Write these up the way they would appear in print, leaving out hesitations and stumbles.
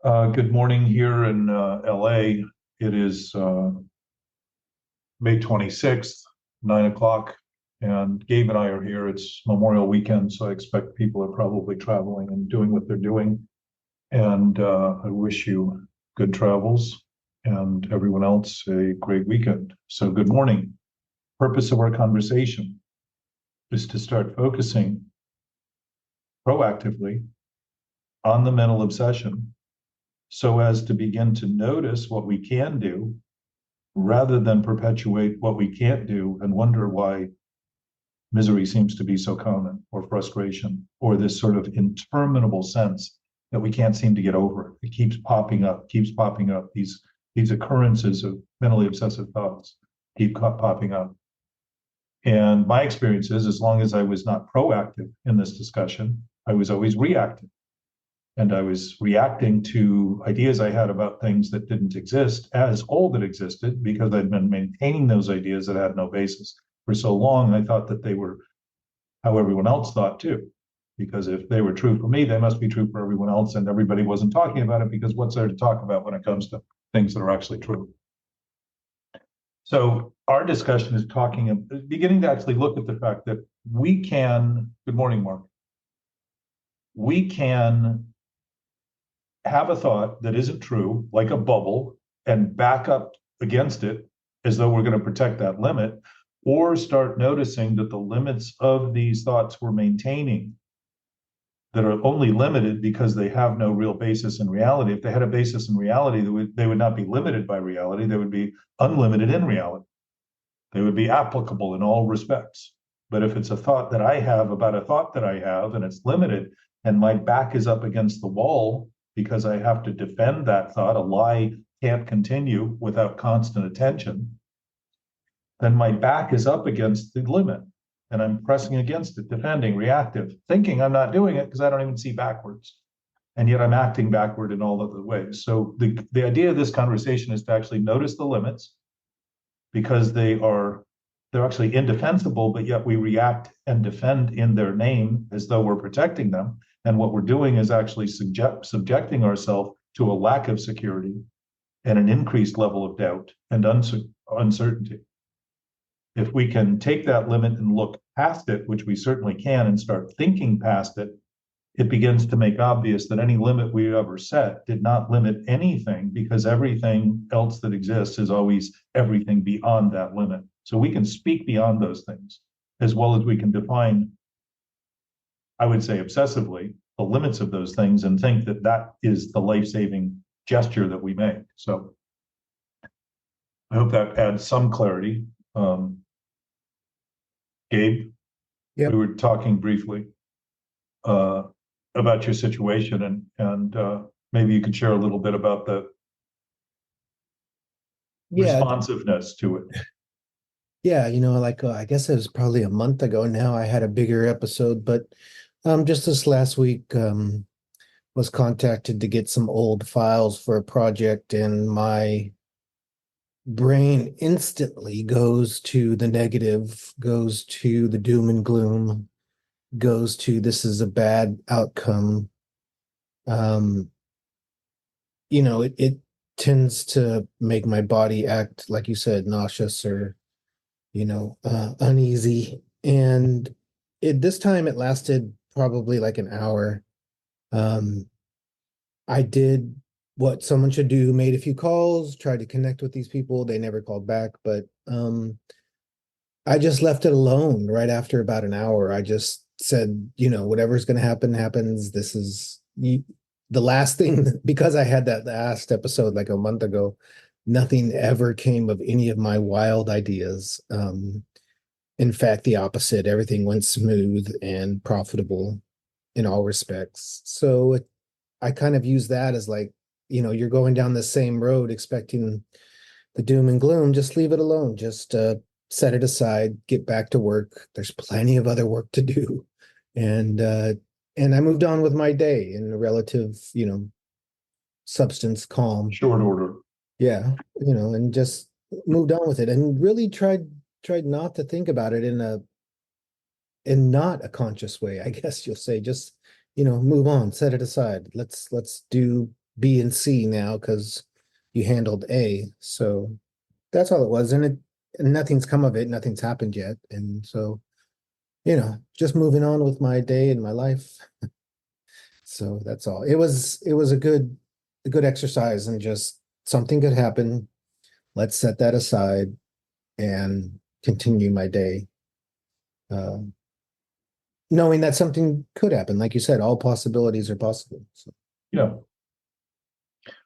Good morning here in LA. It is May 26th, 9 o'clock, and Gabe and I are here. It's Memorial Weekend, so I expect people are probably traveling and doing what they're doing. And I wish you good travels and everyone else a great weekend. So, good morning. Purpose of our conversation is to start focusing proactively on the mental obsession so as to begin to notice what we can do rather than perpetuate what we can't do and wonder why misery seems to be so common, or frustration, or this sort of interminable sense that we can't seem to get over. It keeps popping up, keeps popping up. These occurrences of mentally obsessive thoughts keep popping up. And my experience is, as long as I was not proactive in this discussion, I was always reactive. And I was reacting to ideas I had about things that didn't exist as all that existed, because I'd been maintaining those ideas that had no basis for so long. I thought that they were how everyone else thought too, because if they were true for me, they must be true for everyone else. And everybody wasn't talking about it, because what's there to talk about when it comes to things that are actually true? So our discussion is beginning to actually look at the fact that we can, good morning, Mark, we can have a thought that isn't true, like a bubble, and back up against it as though we're going to protect that limit, or start noticing that the limits of these thoughts we're maintaining that are only limited because they have no real basis in reality. If they had a basis in reality, they would not be limited by reality. They would be unlimited in reality. They would be applicable in all respects. But if it's a thought that I have about a thought that I have, and it's limited, and my back is up against the wall because I have to defend that thought, a lie can't continue without constant attention, then my back is up against the limit and I'm pressing against it, defending, reactive, thinking I'm not doing it because I don't even see backwards. And yet I'm acting backward in all other ways. So the idea of this conversation is to actually notice the limits, because they're actually indefensible, but yet we react and defend in their name as though we're protecting them. And what we're doing is actually subjecting ourselves to a lack of security and an increased level of doubt and uncertainty. If we can take that limit and look past it, which we certainly can, and start thinking past it, it begins to make obvious that any limit we ever set did not limit anything, because everything else that exists is always everything beyond that limit. So we can speak beyond those things, as well as we can define, I would say obsessively, the limits of those things, and think that that is the life-saving gesture that we make. So I hope that adds some clarity. Gabe, Yep. we were talking briefly about your situation, and maybe you could share a little bit about the responsiveness to it. Yeah, I guess it was probably a month ago now. I had a bigger episode, but just this last week, was contacted to get some old files for a project, and my brain instantly goes to the negative, goes to the doom and gloom, goes to this is a bad outcome. It tends to make my body act, like you said, nauseous or uneasy. And this time it lasted probably like an hour. I did what someone should do, made a few calls, tried to connect with these people. They never called back, but I just left it alone right after about an hour. I just said, whatever's going to happen, happens. This is the last thing, because I had that last episode like a month ago. Nothing ever came of any of my wild ideas. In fact, the opposite. Everything went smooth and profitable in all respects. So I kind of use that as like, you're going down the same road expecting the doom and gloom. Just leave it alone. Just set it aside, get back to work. There's plenty of other work to do. And I moved on with my day in a relative, substance calm. Short order. Yeah, and just moved on with it, and really tried not to think about it in not a conscious way, I guess you'll say. Just, move on, set it aside. Let's do B and C now because you handled A. So that's all it was. And nothing's come of it, nothing's happened yet. And so, just moving on with my day and my life. So that's all. It was a good exercise, and just something could happen. Let's set that aside and continue my day. Uh, Knowing that something could happen. Like you said, all possibilities are possible. So. Yeah.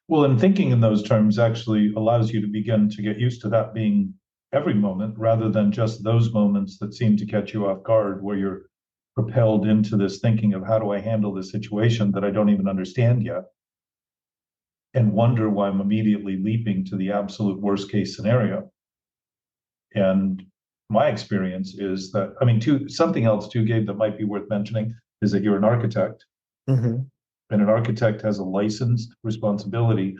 Well, and thinking in those terms actually allows you to begin to get used to that being every moment rather than just those moments that seem to catch you off guard, where you're propelled into this thinking of how do I handle this situation that I don't even understand yet, and wonder why I'm immediately leaping to the absolute worst case scenario. And my experience is that, I mean, something else too, Gabe, that might be worth mentioning is that you're an architect, Mhm. and an architect has a licensed responsibility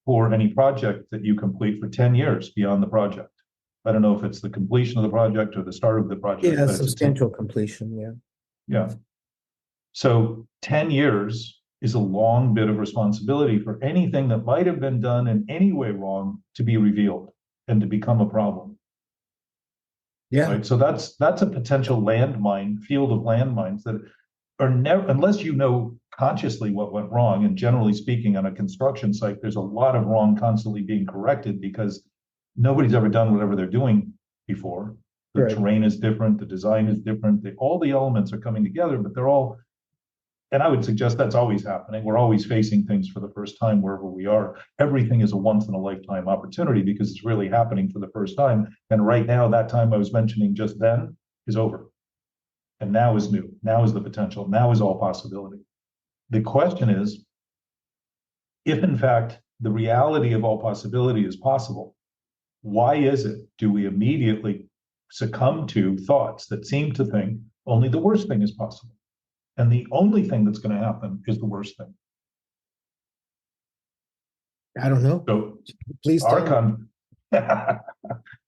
for any project that you complete for 10 years beyond the project. I don't know if it's the completion of the project or the start of the project, Yeah, but it's substantial completion. Yeah. yeah. So 10 years is a long bit of responsibility for anything that might have been done in any way wrong to be revealed and to become a problem. Yeah. Right. So that's a potential landmine, field of landmines that are never, unless you know consciously what went wrong. And generally speaking, on a construction site, there's a lot of wrong constantly being corrected because nobody's ever done whatever they're doing before. The Right. terrain is different, the design is different, all the elements are coming together, but they're all, and I would suggest that's always happening. We're always facing things for the first time wherever we are. Everything is a once in a lifetime opportunity because it's really happening for the first time. And right now, that time I was mentioning just then is over. And now is new. Now is the potential. Now is all possibility. The question is, if in fact the reality of all possibility is possible, why is it do we immediately succumb to thoughts that seem to think only the worst thing is possible? And the only thing that's going to happen is the worst thing. I don't know. So Please our tell me.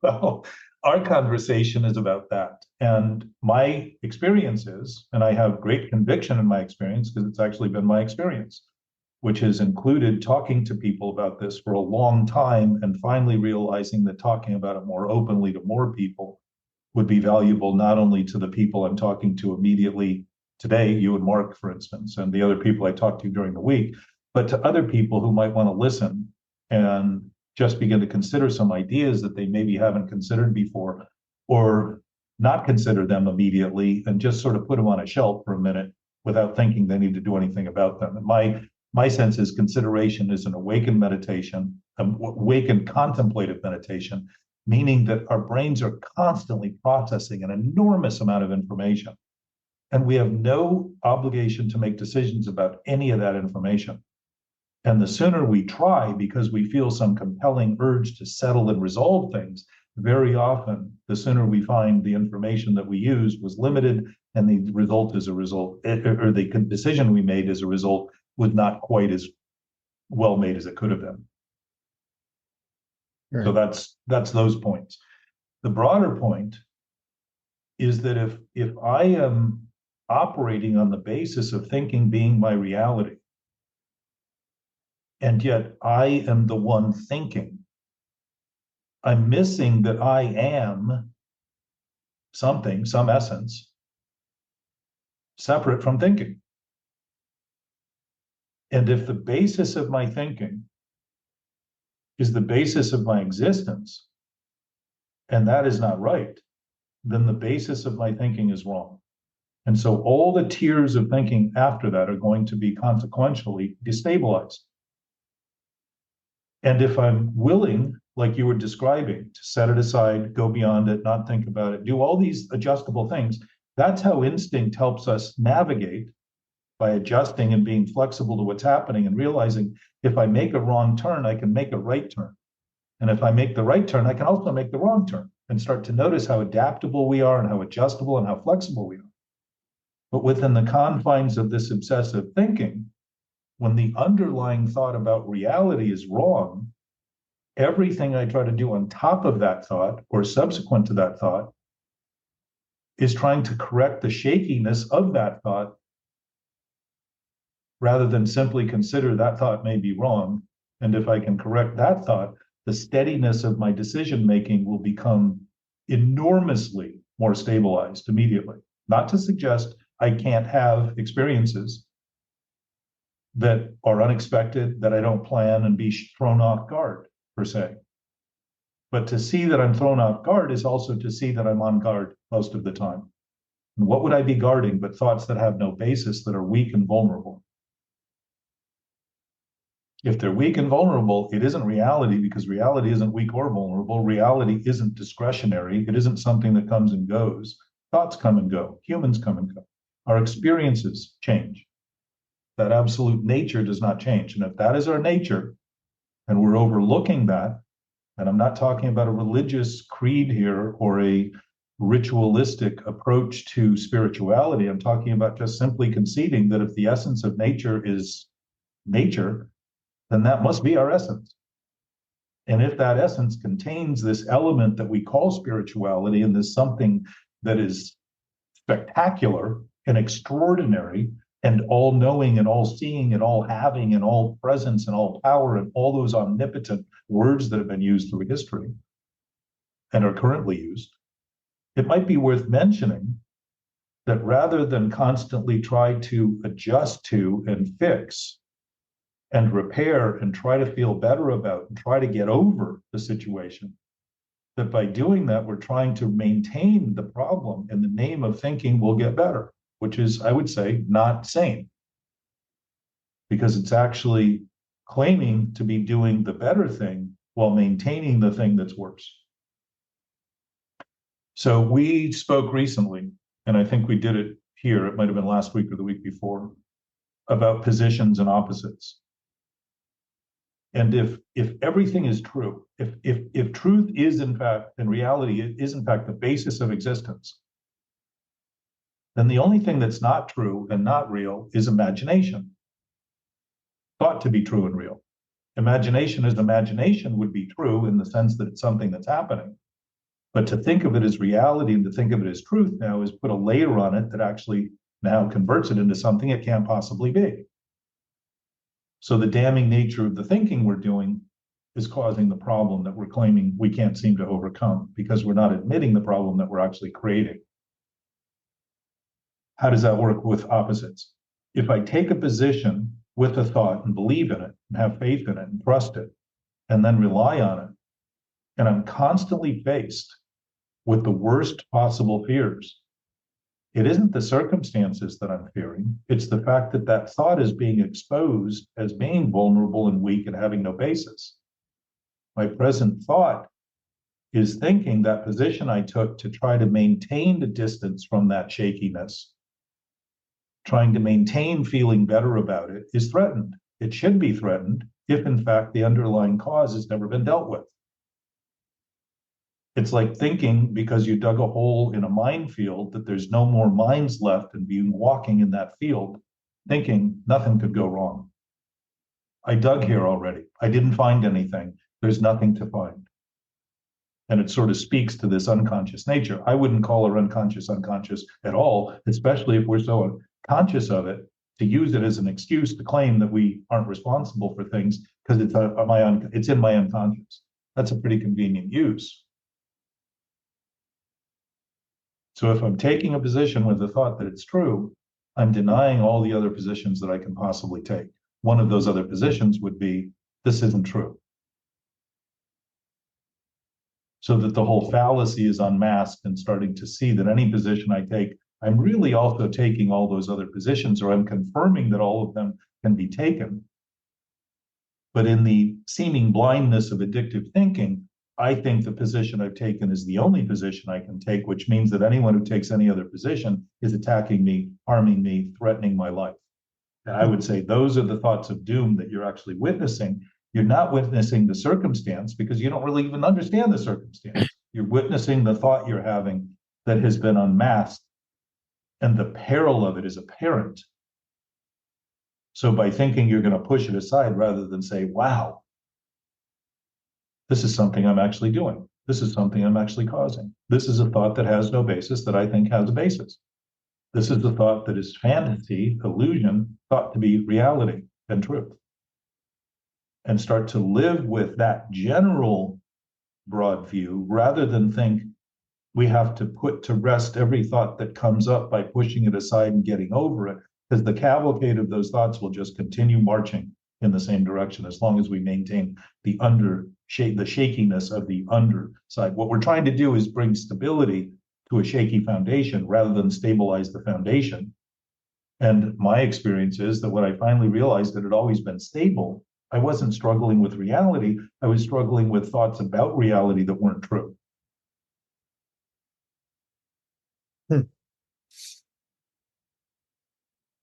well, our conversation is about that. And my experience is, and I have great conviction in my experience because it's actually been my experience, which has included talking to people about this for a long time and finally realizing that talking about it more openly to more people would be valuable, not only to the people I'm talking to immediately today, you and Mark, for instance, and the other people I talked to during the week, but to other people who might want to listen and just begin to consider some ideas that they maybe haven't considered before, or not consider them immediately and just sort of put them on a shelf for a minute without thinking they need to do anything about them. And my sense is consideration is an awakened meditation, awakened contemplative meditation, meaning that our brains are constantly processing an enormous amount of information. And we have no obligation to make decisions about any of that information. And the sooner we try, because we feel some compelling urge to settle and resolve things, very often, the sooner we find the information that we used was limited, and the result as a result, or the decision we made as a result was not quite as well made as it could have been. Right. So that's those points. The broader point is that if I am operating on the basis of thinking being my reality, and yet I am the one thinking, I'm missing that I am something, some essence, separate from thinking. And if the basis of my thinking is the basis of my existence, and that is not right, then the basis of my thinking is wrong. And so all the tiers of thinking after that are going to be consequentially destabilized. And if I'm willing, like you were describing, to set it aside, go beyond it, not think about it, do all these adjustable things, that's how instinct helps us navigate, by adjusting and being flexible to what's happening and realizing if I make a wrong turn, I can make a right turn. And if I make the right turn, I can also make the wrong turn and start to notice how adaptable we are and how adjustable and how flexible we are. But within the confines of this obsessive thinking, when the underlying thought about reality is wrong, everything I try to do on top of that thought or subsequent to that thought is trying to correct the shakiness of that thought rather than simply consider that thought may be wrong. And if I can correct that thought, the steadiness of my decision making will become enormously more stabilized immediately. Not to suggest I can't have experiences that are unexpected, that I don't plan, and be thrown off guard, per se. But to see that I'm thrown off guard is also to see that I'm on guard most of the time. And what would I be guarding but thoughts that have no basis, that are weak and vulnerable? If they're weak and vulnerable, it isn't reality, because reality isn't weak or vulnerable. Reality isn't discretionary. It isn't something that comes and goes. Thoughts come and go. Humans come and go. Our experiences change. That absolute nature does not change. And if that is our nature, and we're overlooking that, and I'm not talking about a religious creed here or a ritualistic approach to spirituality. I'm talking about just simply conceding that if the essence of nature is nature, then that must be our essence. And if that essence contains this element that we call spirituality, and this something that is spectacular and extraordinary and all-knowing and all-seeing and all-having and all-presence and all-power and all those omnipotent words that have been used through history and are currently used, it might be worth mentioning that rather than constantly try to adjust to and fix and repair and try to feel better about and try to get over the situation, that by doing that, we're trying to maintain the problem in the name of thinking we'll get better, which is, I would say, not sane, because it's actually claiming to be doing the better thing while maintaining the thing that's worse. So we spoke recently, and I think we did it here, it might have been last week or the week before, about positions and opposites. And if everything is true, if truth is in fact, and reality is in fact the basis of existence, then the only thing that's not true and not real is imagination, thought to be true and real. Imagination as imagination would be true in the sense that it's something that's happening. But to think of it as reality and to think of it as truth now is put a layer on it that actually now converts it into something it can't possibly be. So the damning nature of the thinking we're doing is causing the problem that we're claiming we can't seem to overcome, because we're not admitting the problem that we're actually creating. How does that work with opposites? If I take a position with a thought and believe in it and have faith in it and trust it and then rely on it, and I'm constantly faced with the worst possible fears, it isn't the circumstances that I'm fearing. It's the fact that that thought is being exposed as being vulnerable and weak and having no basis. My present thought is thinking that position I took to try to maintain the distance from that shakiness, trying to maintain feeling better about it, is threatened. It should be threatened if, in fact, the underlying cause has never been dealt with. It's like thinking because you dug a hole in a minefield that there's no more mines left and being walking in that field, thinking nothing could go wrong. I dug here already. I didn't find anything. There's nothing to find. And it sort of speaks to this unconscious nature. I wouldn't call her unconscious at all, especially if we're so conscious of it, to use it as an excuse to claim that we aren't responsible for things because it's in my unconscious. That's a pretty convenient use. So if I'm taking a position with the thought that it's true, I'm denying all the other positions that I can possibly take. One of those other positions would be, this isn't true. So that the whole fallacy is unmasked and starting to see that any position I take, I'm really also taking all those other positions, or I'm confirming that all of them can be taken. But in the seeming blindness of addictive thinking, I think the position I've taken is the only position I can take, which means that anyone who takes any other position is attacking me, harming me, threatening my life. And I would say those are the thoughts of doom that you're actually witnessing. You're not witnessing the circumstance because you don't really even understand the circumstance. You're witnessing the thought you're having that has been unmasked, and the peril of it is apparent. So by thinking you're going to push it aside rather than say, wow, this is something I'm actually doing. This is something I'm actually causing. This is a thought that has no basis that I think has a basis. This is the thought that is fantasy, illusion, thought to be reality and truth. And start to live with that general broad view rather than think we have to put to rest every thought that comes up by pushing it aside and getting over it, because the cavalcade of those thoughts will just continue marching in the same direction as long as we maintain the shakiness of the underside. What we're trying to do is bring stability to a shaky foundation rather than stabilize the foundation. And my experience is that when I finally realized that it had always been stable, I wasn't struggling with reality. I was struggling with thoughts about reality that weren't true.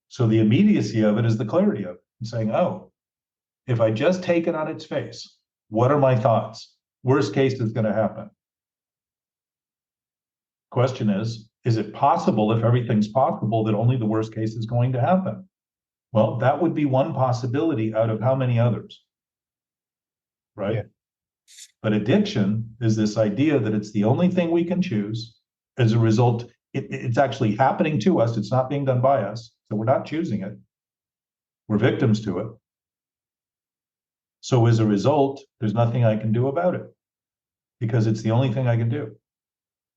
So the immediacy of it is the clarity of it. I'm saying, oh, if I just take it on its face, what are my thoughts? Worst case is going to happen. Question is it possible, if everything's possible, that only the worst case is going to happen? Well, that would be one possibility out of how many others, right? Yeah. But addiction is this idea that it's the only thing we can choose. As a result, it's actually happening to us. It's not being done by us. So we're not choosing it. We're victims to it. So as a result, there's nothing I can do about it because it's the only thing I can do.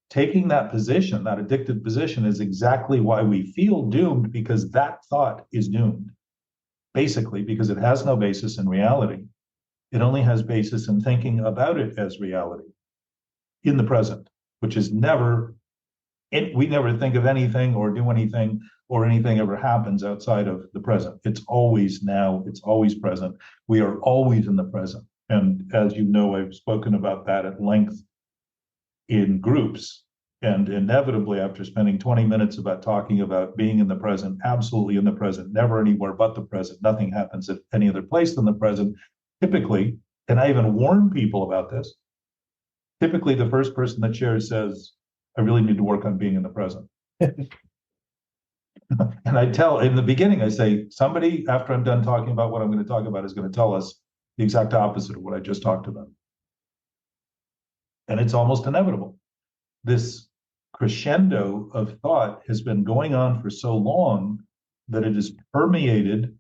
Taking that position, that addicted position, is exactly why we feel doomed, because that thought is doomed. Basically, because it has no basis in reality. It only has basis in thinking about it as reality in the present, which is we never think of anything or do anything or anything ever happens outside of the present. It's always now, it's always present. We are always in the present. And as you know, I've spoken about that at length in groups. And inevitably, after spending 20 minutes about talking about being in the present, absolutely in the present, never anywhere but the present, nothing happens at any other place than the present, typically, and I even warn people about this, typically the first person that shares says, I really need to work on being in the present. And I tell, in the beginning, I say, somebody, after I'm done talking about what I'm going to talk about, is going to tell us the exact opposite of what I just talked about. And it's almost inevitable. This crescendo of thought has been going on for so long that it has permeated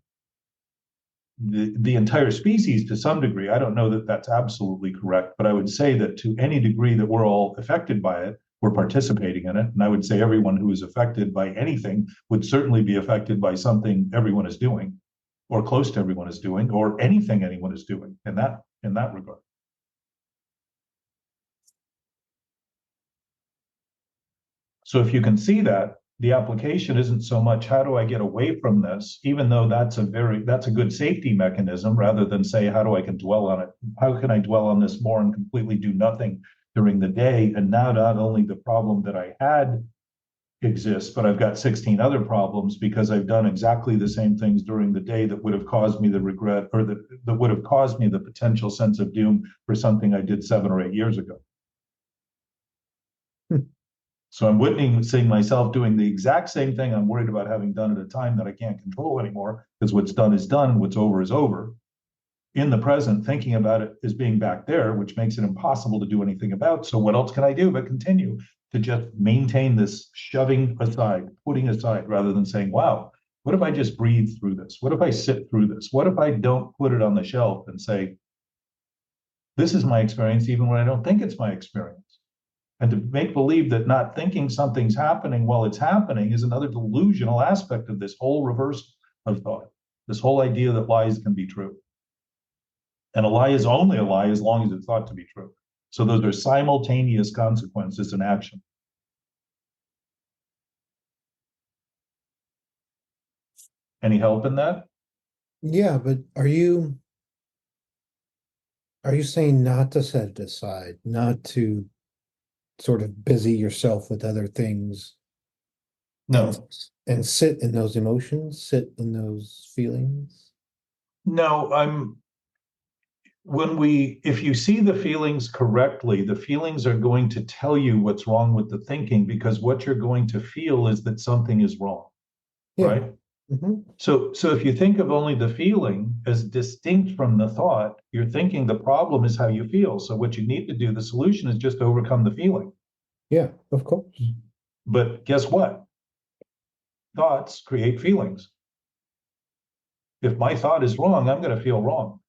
the entire species to some degree. I don't know that that's absolutely correct, but I would say that to any degree that we're all affected by it, we're participating in it. And I would say everyone who is affected by anything would certainly be affected by something everyone is doing, or close to everyone is doing, or anything anyone is doing in that regard. So if you can see that, the application isn't so much how do I get away from this, even though that's a good safety mechanism, rather than say how do I can dwell on it? How can I dwell on this more and completely do nothing during the day? And now not only the problem that I had exists, but I've got 16 other problems because I've done exactly the same things during the day that would have caused me the regret, or that would have caused me the potential sense of doom for something I did 7 or 8 years ago. So I'm witnessing myself doing the exact same thing I'm worried about having done at a time that I can't control anymore, because what's done is done, what's over is over. In the present, thinking about it as being back there, which makes it impossible to do anything about. So what else can I do but continue to just maintain this shoving aside, putting aside, rather than saying, wow, what if I just breathe through this? What if I sit through this? What if I don't put it on the shelf and say, this is my experience, even when I don't think it's my experience? And to make believe that not thinking something's happening while it's happening is another delusional aspect of this whole reverse of thought, this whole idea that lies can be true. And a lie is only a lie as long as it's thought to be true. So those are simultaneous consequences in action. Any help in that? Yeah, but are you saying not to set it aside, not to sort of busy yourself with other things? No. And sit in those emotions, sit in those feelings? No, if you see the feelings correctly, the feelings are going to tell you what's wrong with the thinking, because what you're going to feel is that something is wrong, yeah. Right? Mm-hmm. So if you think of only the feeling as distinct from the thought, you're thinking the problem is how you feel. So what you need to do, the solution is just overcome the feeling. Yeah, of course. But guess what? thoughts create feelings. If my thought is wrong, I'm going to feel wrong.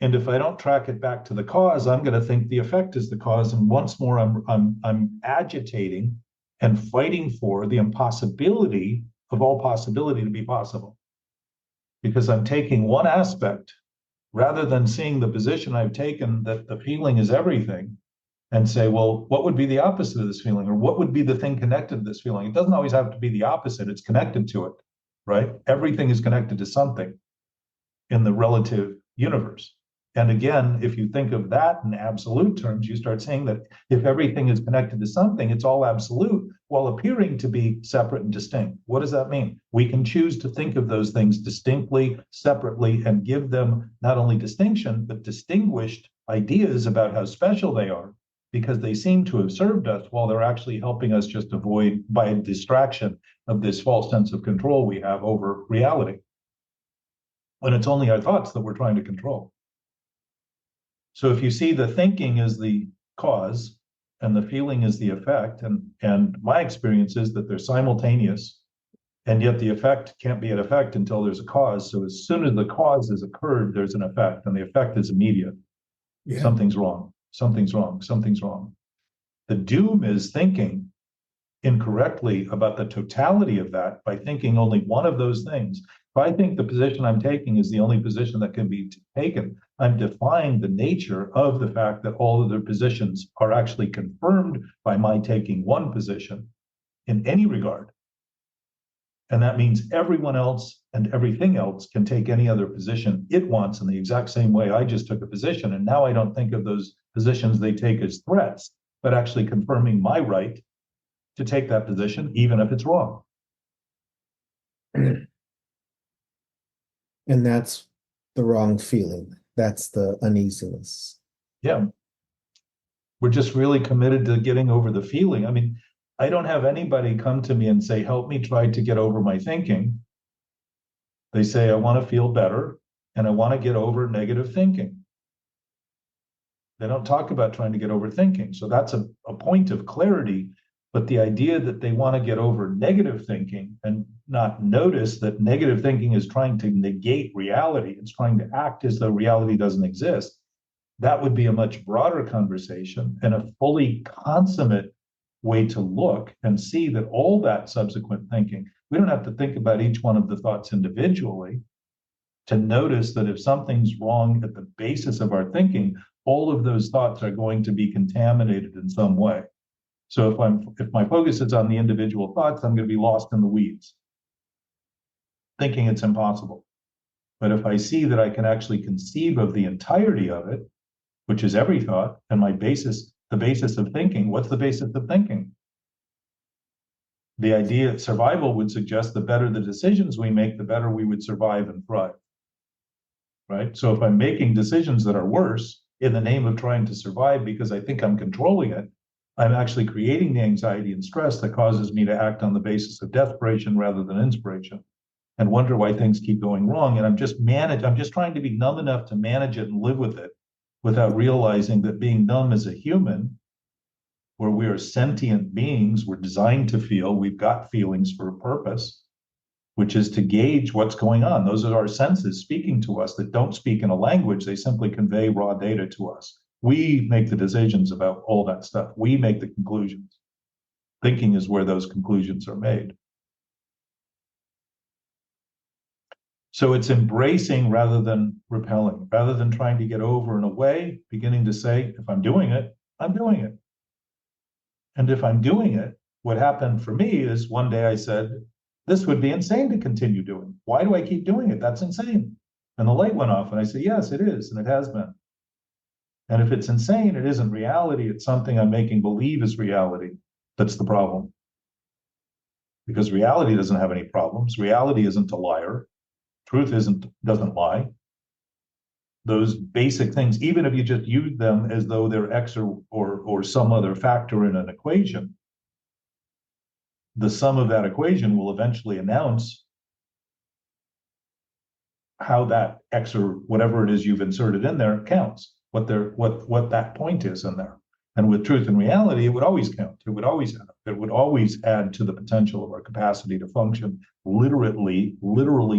And if I don't track it back to the cause, I'm going to think the effect is the cause. And once more, I'm agitating and fighting for the impossibility of all possibility to be possible. Because I'm taking one aspect rather than seeing the position I've taken that the feeling is everything and say, well, what would be the opposite of this feeling? Or what would be the thing connected to this feeling? It doesn't always have to be the opposite. It's connected to it, right? Everything is connected to something in the relative universe. And again, if you think of that in absolute terms, you start saying that if everything is connected to something, it's all absolute while appearing to be separate and distinct. What does that mean? We can choose to think of those things distinctly, separately, and give them not only distinction, but distinguished ideas about how special they are, because they seem to have served us while they're actually helping us just avoid, by a distraction, of this false sense of control we have over reality. When it's only our thoughts that we're trying to control. So if you see the thinking is the cause and the feeling is the effect, and my experience is that they're simultaneous, and yet the effect can't be an effect until there's a cause. So as soon as the cause has occurred, there's an effect, and the effect is immediate. Yeah. Something's wrong, something's wrong, something's wrong. The doom is thinking incorrectly about the totality of that by thinking only one of those things. If I think the position I'm taking is the only position that can be taken, I'm defying the nature of the fact that all other positions are actually confirmed by my taking one position in any regard. And that means everyone else and everything else can take any other position it wants in the exact same way I just took a position. And now I don't think of those positions they take as threats, but actually confirming my right to take that position, even if it's wrong. And that's the wrong feeling. That's the uneasiness. Yeah. We're just really committed to getting over the feeling. I mean, I don't have anybody come to me and say, help me try to get over my thinking. They say, I want to feel better and I want to get over negative thinking. They don't talk about trying to get over thinking. So that's a point of clarity. But the idea that they want to get over negative thinking and not notice that negative thinking is trying to negate reality, it's trying to act as though reality doesn't exist, that would be a much broader conversation and a fully consummate way to look and see that all that subsequent thinking, we don't have to think about each one of the thoughts individually to notice that if something's wrong at the basis of our thinking, all of those thoughts are going to be contaminated in some way. So if my focus is on the individual thoughts, I'm going to be lost in the weeds, thinking it's impossible. But if I see that I can actually conceive of the entirety of it, which is every thought, and the basis of thinking, what's the basis of thinking? The idea of survival would suggest the better the decisions we make, the better we would survive and thrive, right? So if I'm making decisions that are worse in the name of trying to survive because I think I'm controlling it, I'm actually creating the anxiety and stress that causes me to act on the basis of desperation rather than inspiration and wonder why things keep going wrong. And I'm just trying to be numb enough to manage it and live with it without realizing that being numb as a human, where we are sentient beings, we're designed to feel, we've got feelings for a purpose, which is to gauge what's going on. Those are our senses speaking to us that don't speak in a language, they simply convey raw data to us. We make the decisions about all that stuff. We make the conclusions. Thinking is where those conclusions are made. So it's embracing rather than repelling, rather than trying to get over in a way, beginning to say, if I'm doing it, I'm doing it. And if I'm doing it, what happened for me is one day I said, this would be insane to continue doing. Why do I keep doing it? That's insane. And the light went off and I said, yes, it is. And it has been. And if it's insane, it isn't reality. It's something I'm making believe is reality. That's the problem. Because reality doesn't have any problems. Reality isn't a liar. Truth doesn't lie. Those basic things, even if you just use them as though they're X or some other factor in an equation, the sum of that equation will eventually announce how that X or whatever it is you've inserted in there counts. What that point is in there. And with truth and reality, it would always count. It would always happen. It would always add to the potential of our capacity to function literally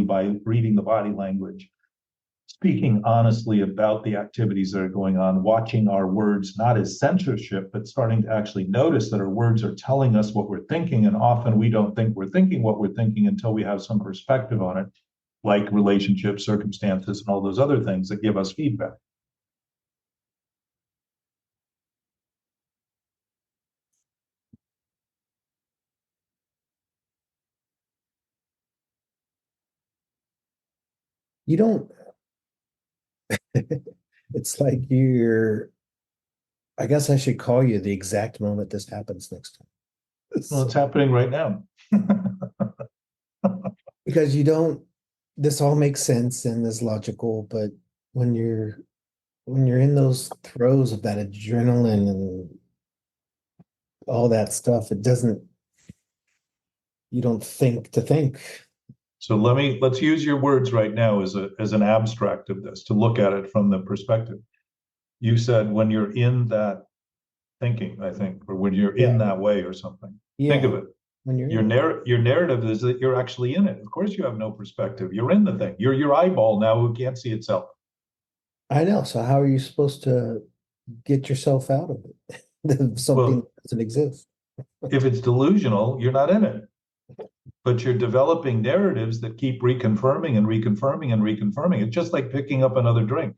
by reading the body language, speaking honestly about the activities that are going on, watching our words, not as censorship, but starting to actually notice that our words are telling us what we're thinking. And often we don't think we're thinking what we're thinking until we have some perspective on it, like relationships, circumstances, and all those other things that give us feedback. You don't, it's like I guess I should call you the exact moment this happens next time. Well, it's happening right now. Because this all makes sense and is logical, but when you're in those throes of that adrenaline and all that stuff, you don't think to think. So let's use your words right now as an abstract of this, to look at it from the perspective. You said when you're in that thinking, I think, or when you're in that way or something. Think of it. When you're your narrative is that you're actually in it. Of course you have no perspective. You're in the thing. You're your eyeball now who can't see itself. I know. So how are you supposed to get yourself out of it? Something that doesn't exist. If it's delusional, you're not in it. But you're developing narratives that keep reconfirming and reconfirming and reconfirming. It's just like picking up another drink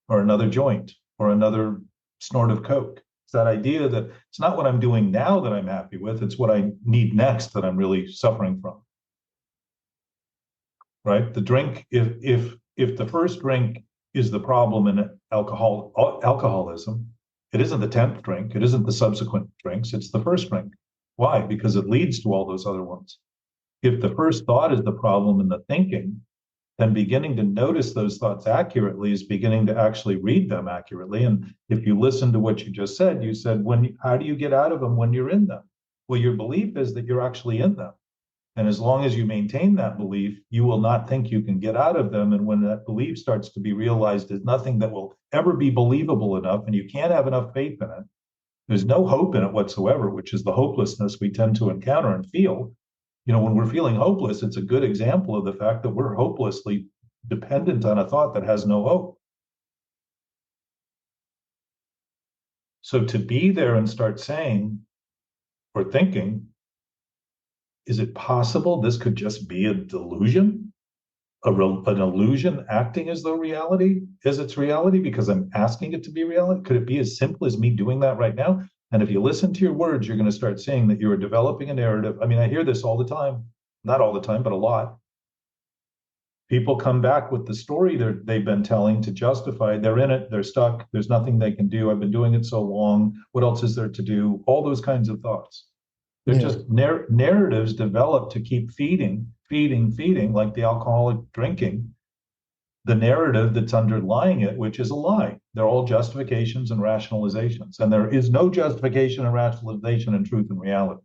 or another joint or another snort of Coke. It's that idea that it's not what I'm doing now that I'm happy with, it's what I need next that I'm really suffering from. Right? The drink, if the first drink is the problem in alcoholism, it isn't the 10th drink, it isn't the subsequent drinks, it's the first drink. Why? Because it leads to all those other ones. If the first thought is the problem in the thinking, then beginning to notice those thoughts accurately is beginning to actually read them accurately. And if you listen to what you just said, you said, how do you get out of them when you're in them? Well, your belief is that you're actually in them. And as long as you maintain that belief, you will not think you can get out of them. And when that belief starts to be realized as nothing that will ever be believable enough, and you can't have enough faith in it, there's no hope in it whatsoever, which is the hopelessness we tend to encounter and feel. When we're feeling hopeless, it's a good example of the fact that we're hopelessly dependent on a thought that has no hope. So to be there and start saying or thinking, is it possible this could just be a delusion? An illusion acting as though reality is its reality because I'm asking it to be reality? Could it be as simple as me doing that right now? And if you listen to your words, you're going to start saying that you are developing a narrative. I mean, I hear this all the time, not all the time, but a lot. People come back with the story they've been telling to justify they're in it, they're stuck, there's nothing they can do. I've been doing it so long. What else is there to do? All those kinds of thoughts. They're just narratives developed to keep feeding, like the alcoholic drinking, the narrative that's underlying it, which is a lie. They're all justifications and rationalizations. And there is no justification and rationalization in truth and reality.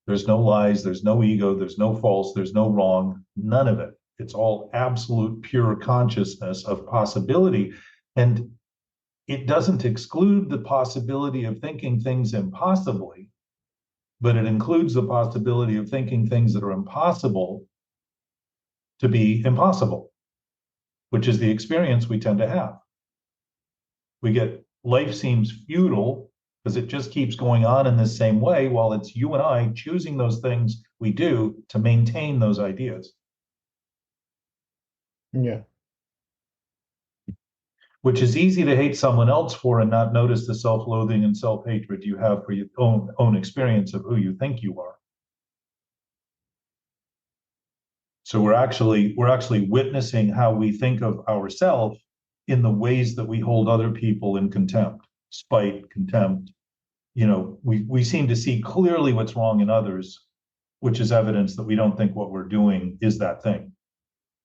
There's no lies, there's no ego, there's no false, there's no wrong, none of it. It's all absolute pure consciousness of possibility. And it doesn't exclude the possibility of thinking things impossibly, but it includes the possibility of thinking things that are impossible to be impossible, which is the experience we tend to have. We get life seems futile because it just keeps going on in the same way while it's you and I choosing those things we do to maintain those ideas. Yeah. Which is easy to hate someone else for and not notice the self-loathing and self-hatred you have for your own experience of who you think you are. So we're actually witnessing how we think of ourselves in the ways that we hold other people in contempt, spite, contempt. We seem to see clearly what's wrong in others, which is evidence that we don't think what we're doing is that thing,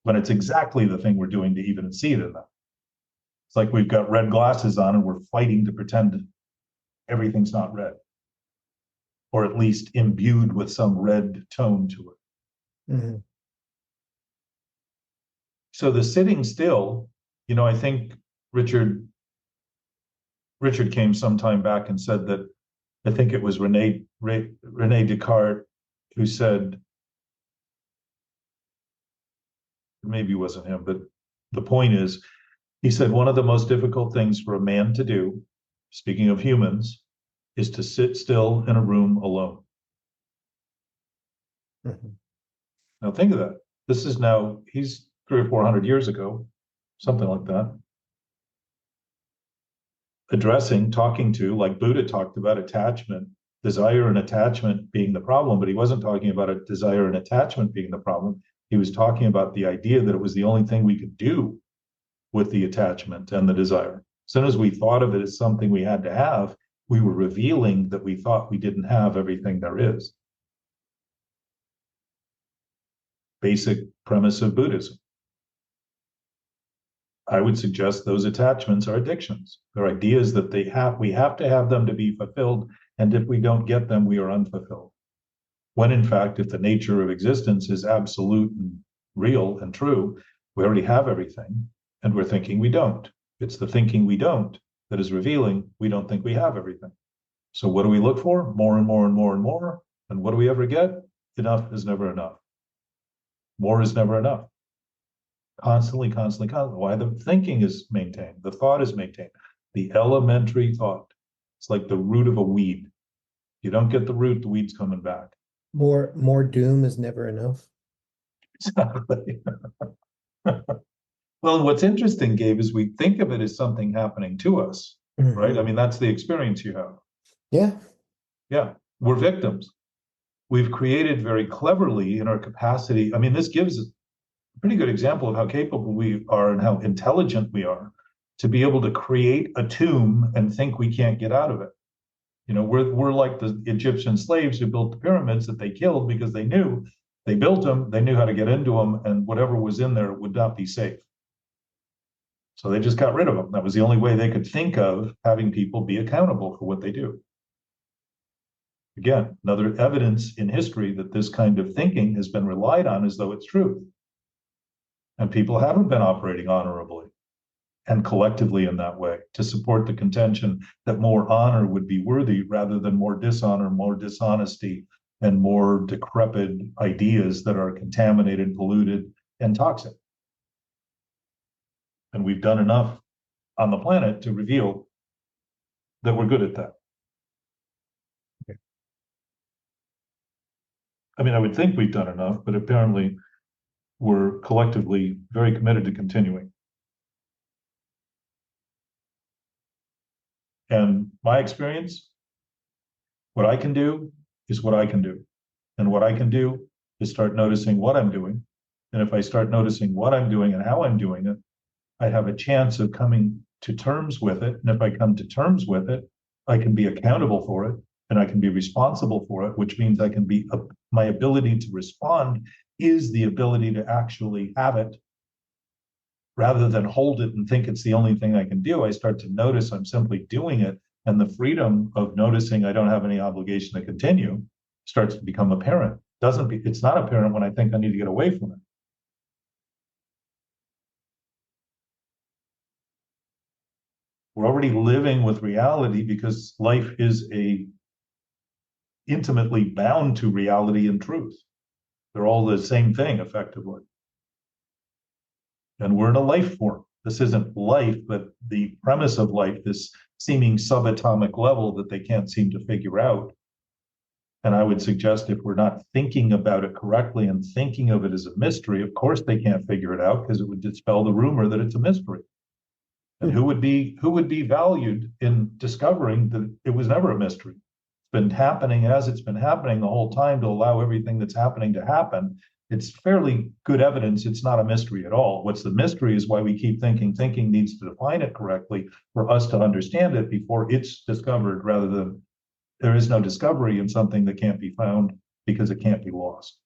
when it's exactly the thing we're doing to even see it in them. It's like we've got red glasses on and we're fighting to pretend everything's not red, or at least imbued with some red tone to it. Mm-hmm. So the sitting still, I think Richard came some time back and said that I think it was Rene Descartes who said, maybe it wasn't him, but the point is, he said one of the most difficult things for a man to do, speaking of humans, is to sit still in a room alone. Mhm. Now think of that. This is now, he's 300 or 400 years ago, something like that. Addressing, talking to, like Buddha talked about attachment, desire and attachment being the problem, but he wasn't talking about a desire and attachment being the problem. He was talking about the idea that it was the only thing we could do with the attachment and the desire. As soon as we thought of it as something we had to have, we were revealing that we thought we didn't have everything there is. Basic premise of Buddhism. I would suggest those attachments are addictions. They're ideas that we have to have them to be fulfilled, and if we don't get them, we are unfulfilled. When in fact, if the nature of existence is absolute and real and true, we already have everything, and we're thinking we don't. It's the thinking we don't that is revealing we don't think we have everything. So what do we look for? More and more and more and more. And what do we ever get? Enough is never enough. More is never enough. Constantly. Why the thinking is maintained, the thought is maintained, the elementary thought. It's like the root of a weed. You don't get the root, the weed's coming back. More doom is never enough. Exactly. Well, what's interesting, Gabe, is we think of it as something happening to us, right? I mean, that's the experience you have. Yeah, we're victims. We've created very cleverly in our capacity. I mean, this gives a pretty good example of how capable we are and how intelligent we are to be able to create a tomb and think we can't get out of it. You know, we're like the Egyptian slaves who built the pyramids that they killed because they knew they built them, they knew how to get into them, and whatever was in there would not be safe. So they just got rid of them. That was the only way they could think of having people be accountable for what they do. Again, another evidence in history that this kind of thinking has been relied on as though it's truth. And people haven't been operating honorably and collectively in that way to support the contention that more honor would be worthy rather than more dishonor, more dishonesty, and more decrepit ideas that are contaminated, polluted, and toxic. And we've done enough on the planet to reveal that we're good at that. Okay. I mean, I would think we've done enough, but apparently we're collectively very committed to continuing. And my experience, what I can do is what I can do. And what I can do is start noticing what I'm doing. And if I start noticing what I'm doing and how I'm doing it, I have a chance of coming to terms with it. And if I come to terms with it, I can be accountable for it and I can be responsible for it, which means I can be, my ability to respond is the ability to actually have it rather than hold it and think it's the only thing I can do. I start to notice I'm simply doing it. And the freedom of noticing I don't have any obligation to continue starts to become apparent. It's not apparent when I think I need to get away from it. We're already living with reality because life is intimately bound to reality and truth. They're all the same thing, effectively. And we're in a life form. This isn't life, but the premise of life, this seeming subatomic level that they can't seem to figure out. And I would suggest if we're not thinking about it correctly and thinking of it as a mystery, of course they can't figure it out because it would dispel the rumor that it's a mystery. And who would be valued in discovering that it was never a mystery? It's been happening as it's been happening the whole time to allow everything that's happening to happen. It's fairly good evidence it's not a mystery at all. What's the mystery is why we keep thinking needs to define it correctly for us to understand it before it's discovered, rather than there is no discovery in something that can't be found because it can't be lost.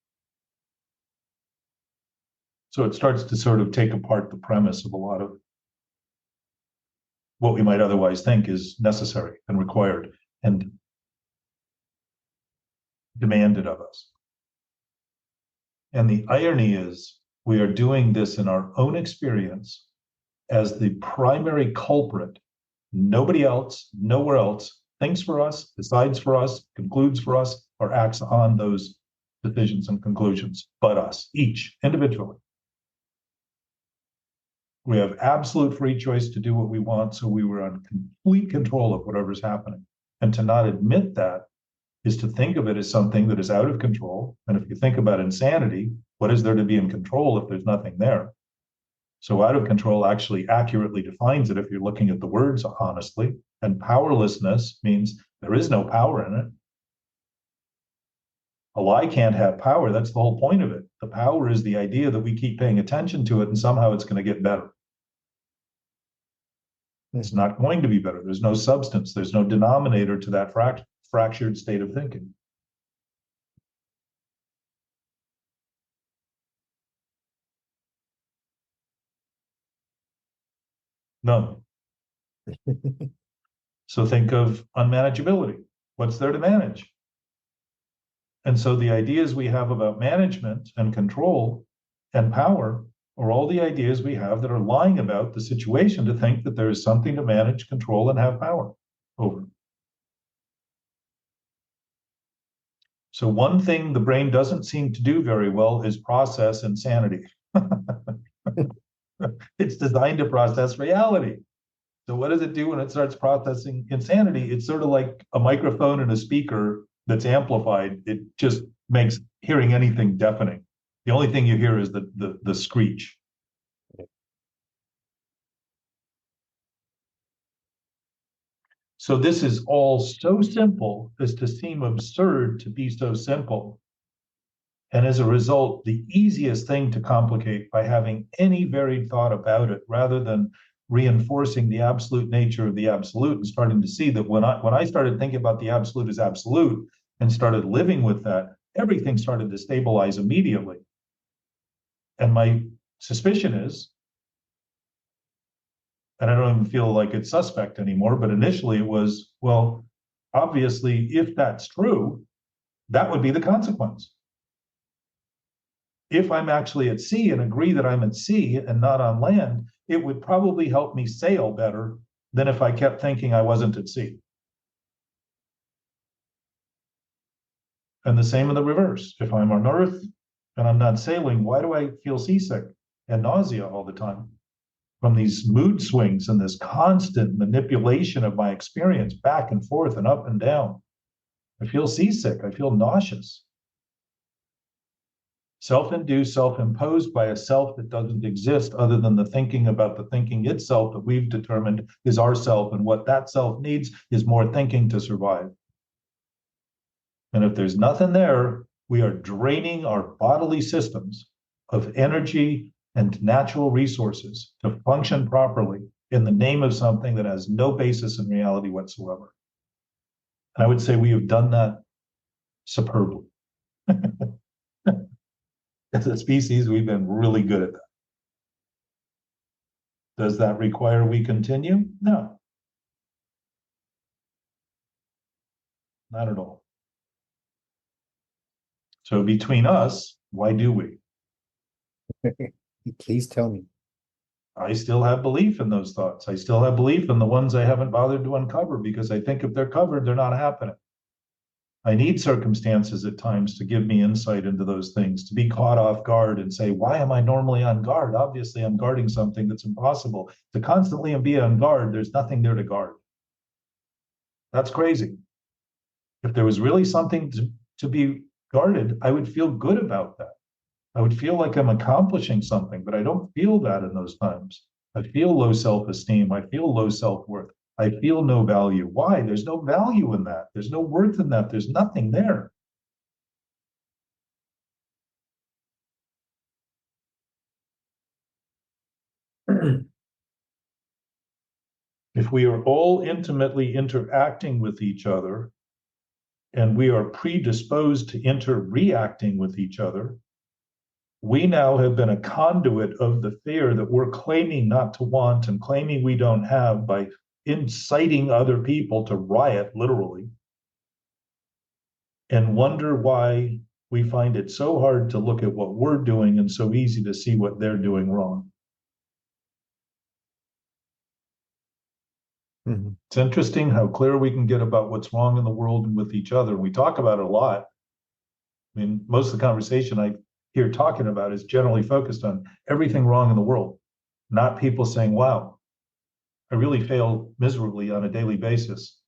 So it starts to sort of take apart the premise of a lot of what we might otherwise think is necessary and required and demanded of us. And the irony is we are doing this in our own experience as the primary culprit. Nobody else, nowhere else thinks for us, decides for us, concludes for us, or acts on those decisions and conclusions, but us, each individually. We have absolute free choice to do what we want, so we were on complete control of whatever's happening. And to not admit that is to think of it as something that is out of control. And if you think about insanity, what is there to be in control if there's nothing there? So out of control actually accurately defines it if you're looking at the words honestly. And powerlessness means there is no power in it. A lie can't have power. That's the whole point of it. The power is the idea that we keep paying attention to it and somehow it's going to get better. It's not going to be better. There's no substance. There's no denominator to that fractured state of thinking. None. So think of unmanageability. What's there to manage? And so the ideas we have about management and control and power are all the ideas we have that are lying about the situation to think that there is something to manage, control, and have power over. So one thing the brain doesn't seem to do very well is process insanity. It's designed to process reality. So what does it do when it starts processing insanity? It's sort of like a microphone and a speaker that's amplified. It just makes hearing anything deafening. The only thing you hear is the screech. So this is all so simple as to seem absurd to be so simple. And as a result, the easiest thing to complicate by having any varied thought about it, rather than reinforcing the absolute nature of the absolute and starting to see that when I started thinking about the absolute as absolute and started living with that, everything started to stabilize immediately. And my suspicion is, and I don't even feel like it's suspect anymore, but initially it was, well, obviously, if that's true, that would be the consequence. If I'm actually at sea and agree that I'm at sea and not on land, it would probably help me sail better than if I kept thinking I wasn't at sea. And the same in the reverse. If I'm on Earth and I'm not sailing, why do I feel seasick and nausea all the time? From these mood swings and this constant manipulation of my experience back and forth and up and down. I feel seasick. I feel nauseous. Self-induced, self-imposed by a self that doesn't exist other than the thinking about the thinking itself that we've determined is our self, and what that self needs is more thinking to survive. And if there's nothing there, we are draining our bodily systems of energy and natural resources to function properly in the name of something that has no basis in reality whatsoever. And I would say we have done that superbly. As a species, we've been really good at that. Does that require we continue? No. Not at all. So between us, why do we? Please tell me. I still have belief in those thoughts. I still have belief in the ones I haven't bothered to uncover because I think if they're covered, they're not happening. I need circumstances at times to give me insight into those things, to be caught off guard and say, why am I normally on guard? Obviously, I'm guarding something that's impossible. To constantly be on guard, there's nothing there to guard. That's crazy. If there was really something to be guarded, I would feel good about that. I would feel like I'm accomplishing something, but I don't feel that in those times. I feel low self-esteem. I feel low self-worth. I feel no value. Why? There's no value in that. There's no worth in that. There's nothing there. If we are all intimately interacting with each other and we are predisposed to inter-reacting with each other, we now have been a conduit of the fear that we're claiming not to want and claiming we don't have by inciting other people to riot, literally, and wonder why we find it so hard to look at what we're doing and so easy to see what they're doing wrong. Mhm. It's interesting how clear we can get about what's wrong in the world and with each other. We talk about it a lot. I mean, most of the conversation I hear talking about is generally focused on everything wrong in the world, not people saying, wow, I really fail miserably on a daily basis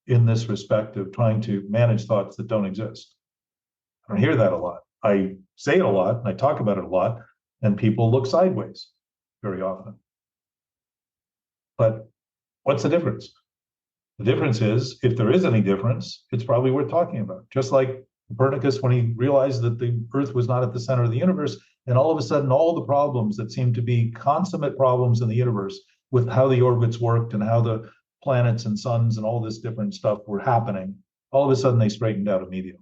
in this respect of trying to manage thoughts that don't exist. I don't hear that a lot. I say it a lot, and I talk about it a lot, and people look sideways very often. But what's the difference? The difference is, if there is any difference, it's probably worth talking about. Just like Copernicus, when he realized that the Earth was not at the center of the universe, and all of a sudden, all the problems that seemed to be consummate problems in the universe with how the orbits worked and how the planets and suns and all this different stuff were happening, all of a sudden they straightened out immediately.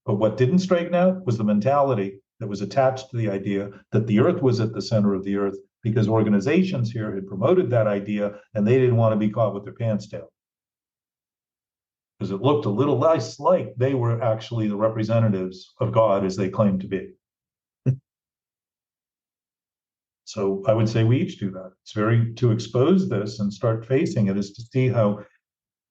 But what didn't straighten out was the mentality that was attached to the idea that the Earth was at the center of the Earth, because organizations here had promoted that idea and they didn't want to be caught with their pants down, because it looked a little less like they were actually the representatives of God as they claimed to be. So I would say we each do that. It's very, to expose this and start facing it is to see how,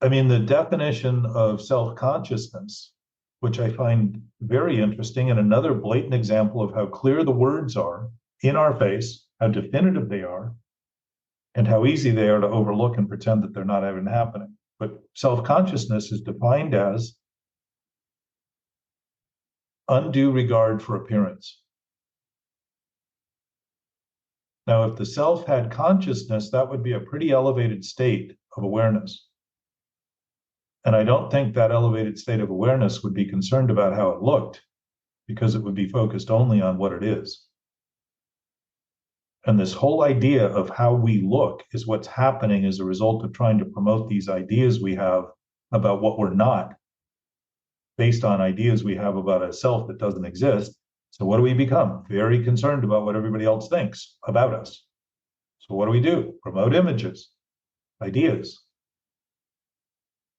I mean, the definition of self-consciousness, which I find very interesting, and another blatant example of how clear the words are in our face, how definitive they are, and how easy they are to overlook and pretend that they're not even happening. But self-consciousness is defined as undue regard for appearance. Now, if the self had consciousness, that would be a pretty elevated state of awareness. And I don't think that elevated state of awareness would be concerned about how it looked, because it would be focused only on what it is. And this whole idea of how we look is what's happening as a result of trying to promote these ideas we have about what we're not, based on ideas we have about a self that doesn't exist. So what do we become? Very concerned about what everybody else thinks about us. So what do? Promote images, ideas,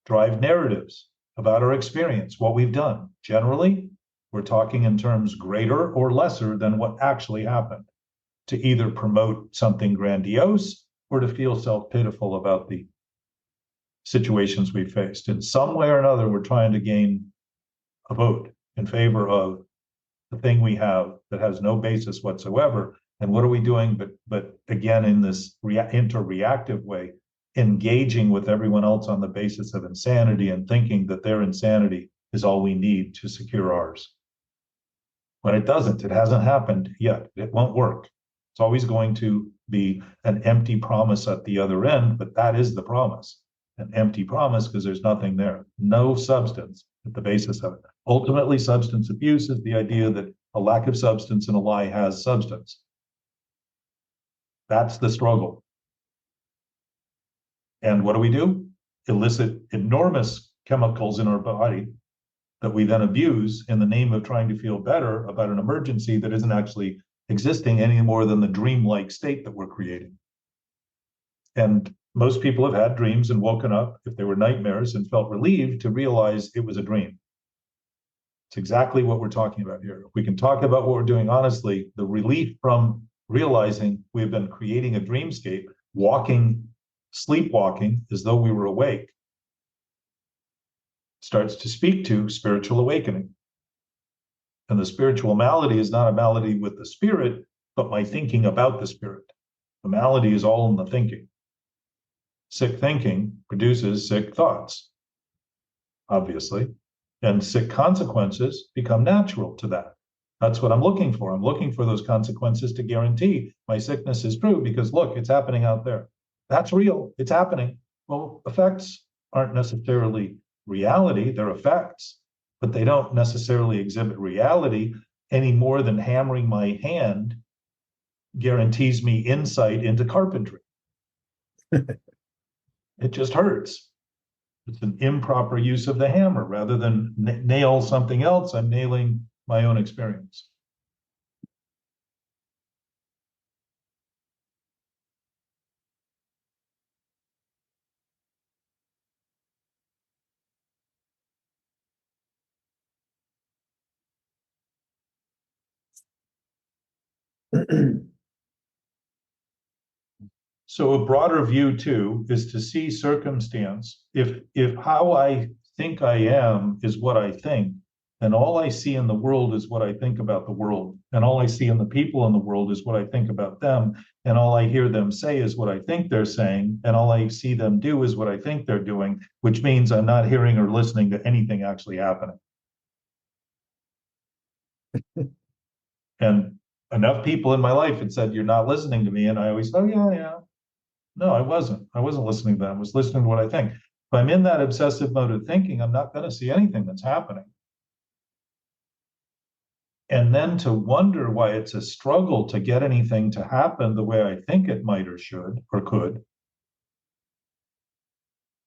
drive narratives about our experience, what we've done. Generally, we're talking in terms greater or lesser than what actually happened, to either promote something grandiose or to feel self-pitiful about the situations we faced. In some way or another, we're trying to gain a vote in favor of the thing we have that has no basis whatsoever. And what are we doing? But again, in this inter-reactive way, engaging with everyone else on the basis of insanity and thinking that their insanity is all we need to secure ours. When it doesn't, it hasn't happened yet. It won't work. It's always going to be an empty promise at the other end, but that is the promise. An empty promise because there's nothing there, no substance at the basis of it. Ultimately, substance abuse is the idea that a lack of substance in a lie has substance. That's the struggle. And what do? Elicit enormous chemicals in our body that we then abuse in the name of trying to feel better about an emergency that isn't actually existing any more than the dreamlike state that we're creating. And most people have had dreams and woken up, if they were nightmares, and felt relieved to realize it was a dream. It's exactly what we're talking about here. If we can talk about what we're doing honestly, the relief from realizing we've been creating a dreamscape, sleepwalking as though we were awake, starts to speak to spiritual awakening. And the spiritual malady is not a malady with the spirit, but my thinking about the spirit. The malady is all in the thinking. Sick thinking produces sick thoughts, obviously, and sick consequences become natural to that. That's what I'm looking for. I'm looking for those consequences to guarantee my sickness is true, because look, it's happening out there. That's real. It's happening. Well, effects aren't necessarily reality. They're effects, but they don't necessarily exhibit reality any more than hammering my hand guarantees me insight into carpentry. It just hurts. It's an improper use of the hammer. Rather than nail something else, I'm nailing my own experience. So a broader view too is to see circumstance. If how I think I am is what I think, and all I see in the world is what I think about the world, and all I see in the people in the world is what I think about them, and all I hear them say is what I think they're saying, and all I see them do is what I think they're doing, which means I'm not hearing or listening to anything actually happening. And enough people in my life had said, "You're not listening to me," and I always, "Oh yeah, yeah." No, I wasn't. I wasn't listening to them. I was listening to what I think. If I'm in that obsessive mode of thinking, I'm not going to see anything that's happening. And then to wonder why it's a struggle to get anything to happen the way I think it might or should or could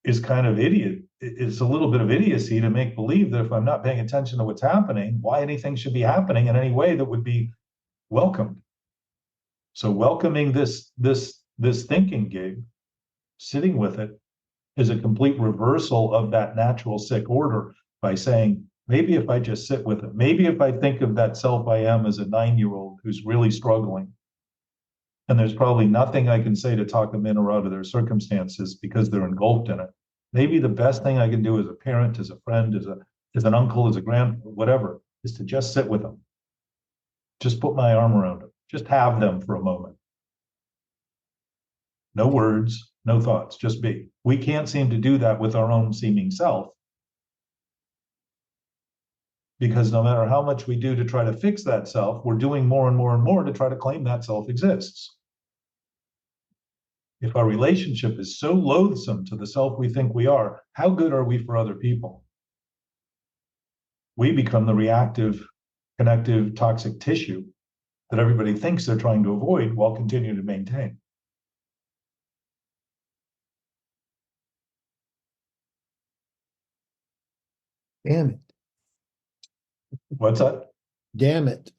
is kind of idiot. It's a little bit of idiocy to make believe that if I'm not paying attention to what's happening, why anything should be happening in any way that would be welcomed. So welcoming this thinking gig, sitting with it, is a complete reversal of that natural sick order by saying, maybe if I just sit with it, maybe if I think of that self I am as a 9-year-old who's really struggling, and there's probably nothing I can say to talk them in or out of their circumstances because they're engulfed in it. Maybe the best thing I can do as a parent, as a friend, as an uncle, as a grandfather, whatever, is to just sit with them. Just put my arm around them. Just have them for a moment. No words, no thoughts, just be. We can't seem to do that with our own seeming self, because no matter how much we do to try to fix that self, we're doing more and more and more to try to claim that self exists. If our relationship is so loathsome to the self we think we are, how good are we for other people? We become the reactive, connective, toxic tissue that everybody thinks they're trying to avoid while continuing to maintain. Damn it. What's that? Damn it.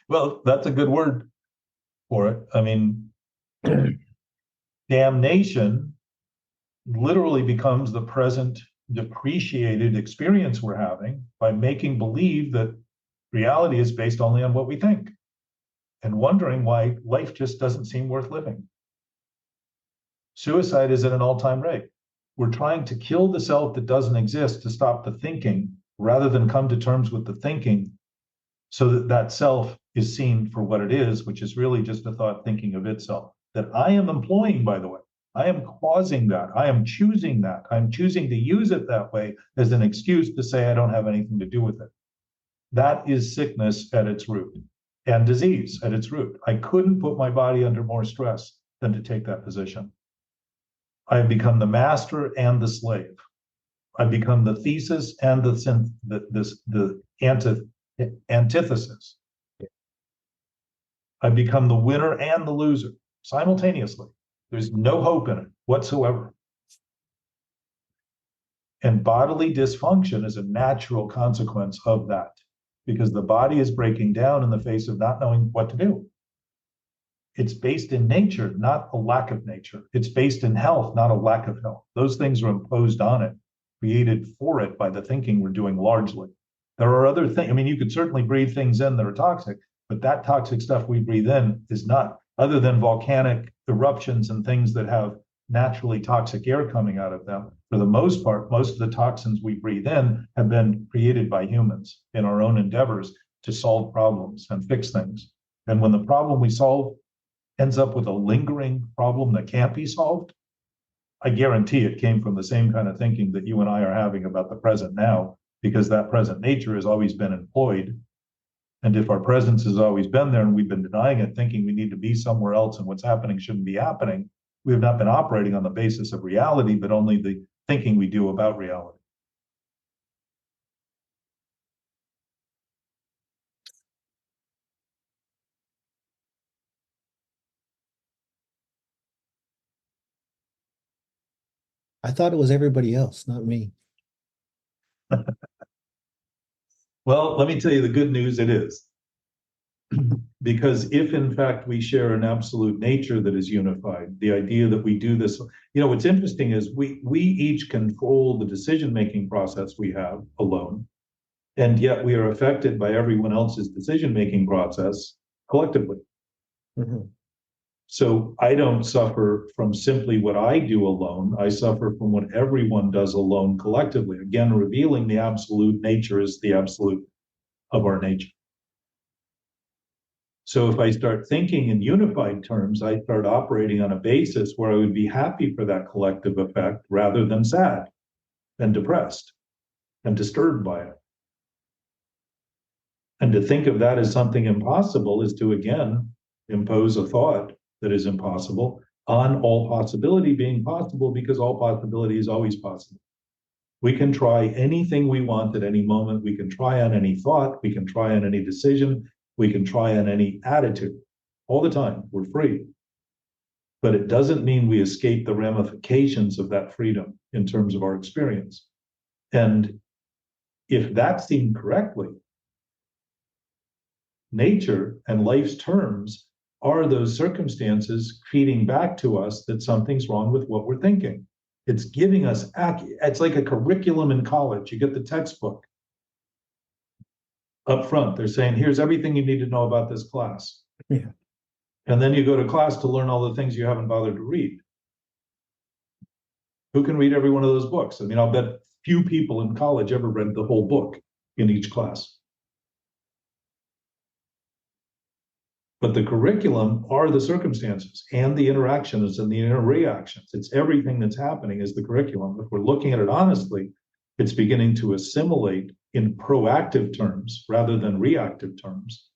Well, that's a good word for it. I mean, damnation literally becomes the present depreciated experience we're having by making believe that reality is based only on what we think and wondering why life just doesn't seem worth living. Suicide is at an all-time rate. We're trying to kill the self that doesn't exist to stop the thinking rather than come to terms with the thinking so that that self is seen for what it is, which is really just a thought thinking of itself. That I am employing, by the way. I am causing that. I am choosing that. I'm choosing to use it that way as an excuse to say I don't have anything to do with it. That is sickness at its root and disease at its root. I couldn't put my body under more stress than to take that position. I have become the master and the slave. I've become the thesis and the antithesis. I've become the winner and the loser simultaneously. There's no hope in it whatsoever. And bodily dysfunction is a natural consequence of that, because the body is breaking down in the face of not knowing what to do. It's based in nature, not a lack of nature. It's based in health, not a lack of health. Those things are imposed on it, created for it by the thinking we're doing largely. There are other things. I mean, you could certainly breathe things in that are toxic, but that toxic stuff we breathe in is not, other than volcanic eruptions and things that have naturally toxic air coming out of them. For the most part, most of the toxins we breathe in have been created by humans in our own endeavors to solve problems and fix things. And when the problem we solve ends up with a lingering problem that can't be solved, I guarantee it came from the same kind of thinking that you and I are having about the present now, because that present nature has always been employed. And if our presence has always been there and we've been denying it, thinking we need to be somewhere else and what's happening shouldn't be happening, we have not been operating on the basis of reality, but only the thinking we do about reality. I thought it was everybody else, not me. Well, let me tell you the good news, it is. Because if in fact we share an absolute nature that is unified, the idea that we do this, what's interesting is we each control the decision-making process we have alone, and yet we are affected by everyone else's decision-making process collectively. Mhm. So I don't suffer from simply what I do alone. I suffer from what everyone does alone collectively. Again, revealing the absolute nature is the absolute of our nature. So if I start thinking in unified terms, I start operating on a basis where I would be happy for that collective effect rather than sad and depressed and disturbed by it. And to think of that as something impossible is to, again, impose a thought that is impossible on all possibility being possible, because all possibility is always possible. We can try anything we want at any moment. We can try on any thought. We can try on any decision. We can try on any attitude all the time. We're free. But it doesn't mean we escape the ramifications of that freedom in terms of our experience. And if that's seen correctly, nature and life's terms are those circumstances feeding back to us that something's wrong with what we're thinking. It's giving us, it's like a curriculum in college. You get the textbook up front. They're saying, here's everything you need to know about this class. Yeah. And then you go to class to learn all the things you haven't bothered to read. Who can read every one of those books? I mean, I'll bet few people in college ever read the whole book in each class. But the curriculum are the circumstances and the interactions and the interreactions. It's everything that's happening is the curriculum. If we're looking at it honestly, it's beginning to assimilate in proactive terms rather than reactive terms.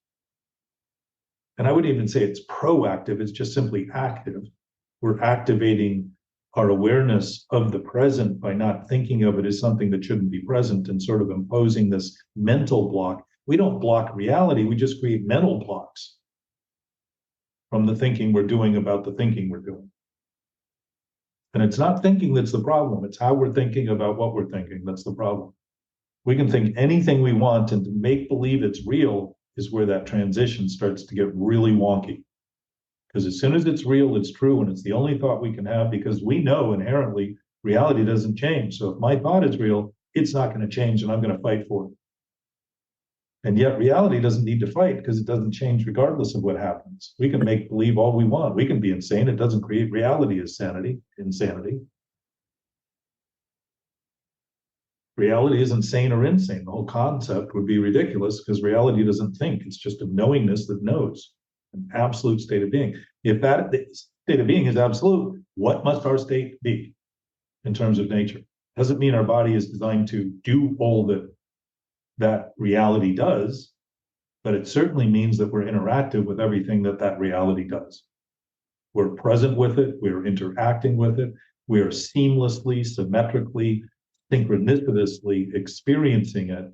And I wouldn't even say it's proactive, it's just simply active. We're activating our awareness of the present by not thinking of it as something that shouldn't be present and sort of imposing this mental block. We don't block reality, we just create mental blocks from the thinking we're doing about the thinking we're doing. And it's not thinking that's the problem, it's how we're thinking about what we're thinking that's the problem. We can think anything we want, and to make believe it's real is where that transition starts to get really wonky. Because as soon as it's real, it's true, and it's the only thought we can have, because we know inherently reality doesn't change. So if my thought is real, it's not going to change, and I'm going to fight for it. And yet reality doesn't need to fight because it doesn't change regardless of what happens. We can make believe all we want. We can be insane. It doesn't create reality as insanity. Reality isn't sane or insane. The whole concept would be ridiculous because reality doesn't think. It's just a knowingness that knows, an absolute state of being. If that state of being is absolute, what must our state be in terms of nature? Doesn't mean our body is designed to do all that reality does, but it certainly means that we're interactive with everything that reality does. We're present with it, we're interacting with it, we are seamlessly, symmetrically, synchronicitously experiencing it,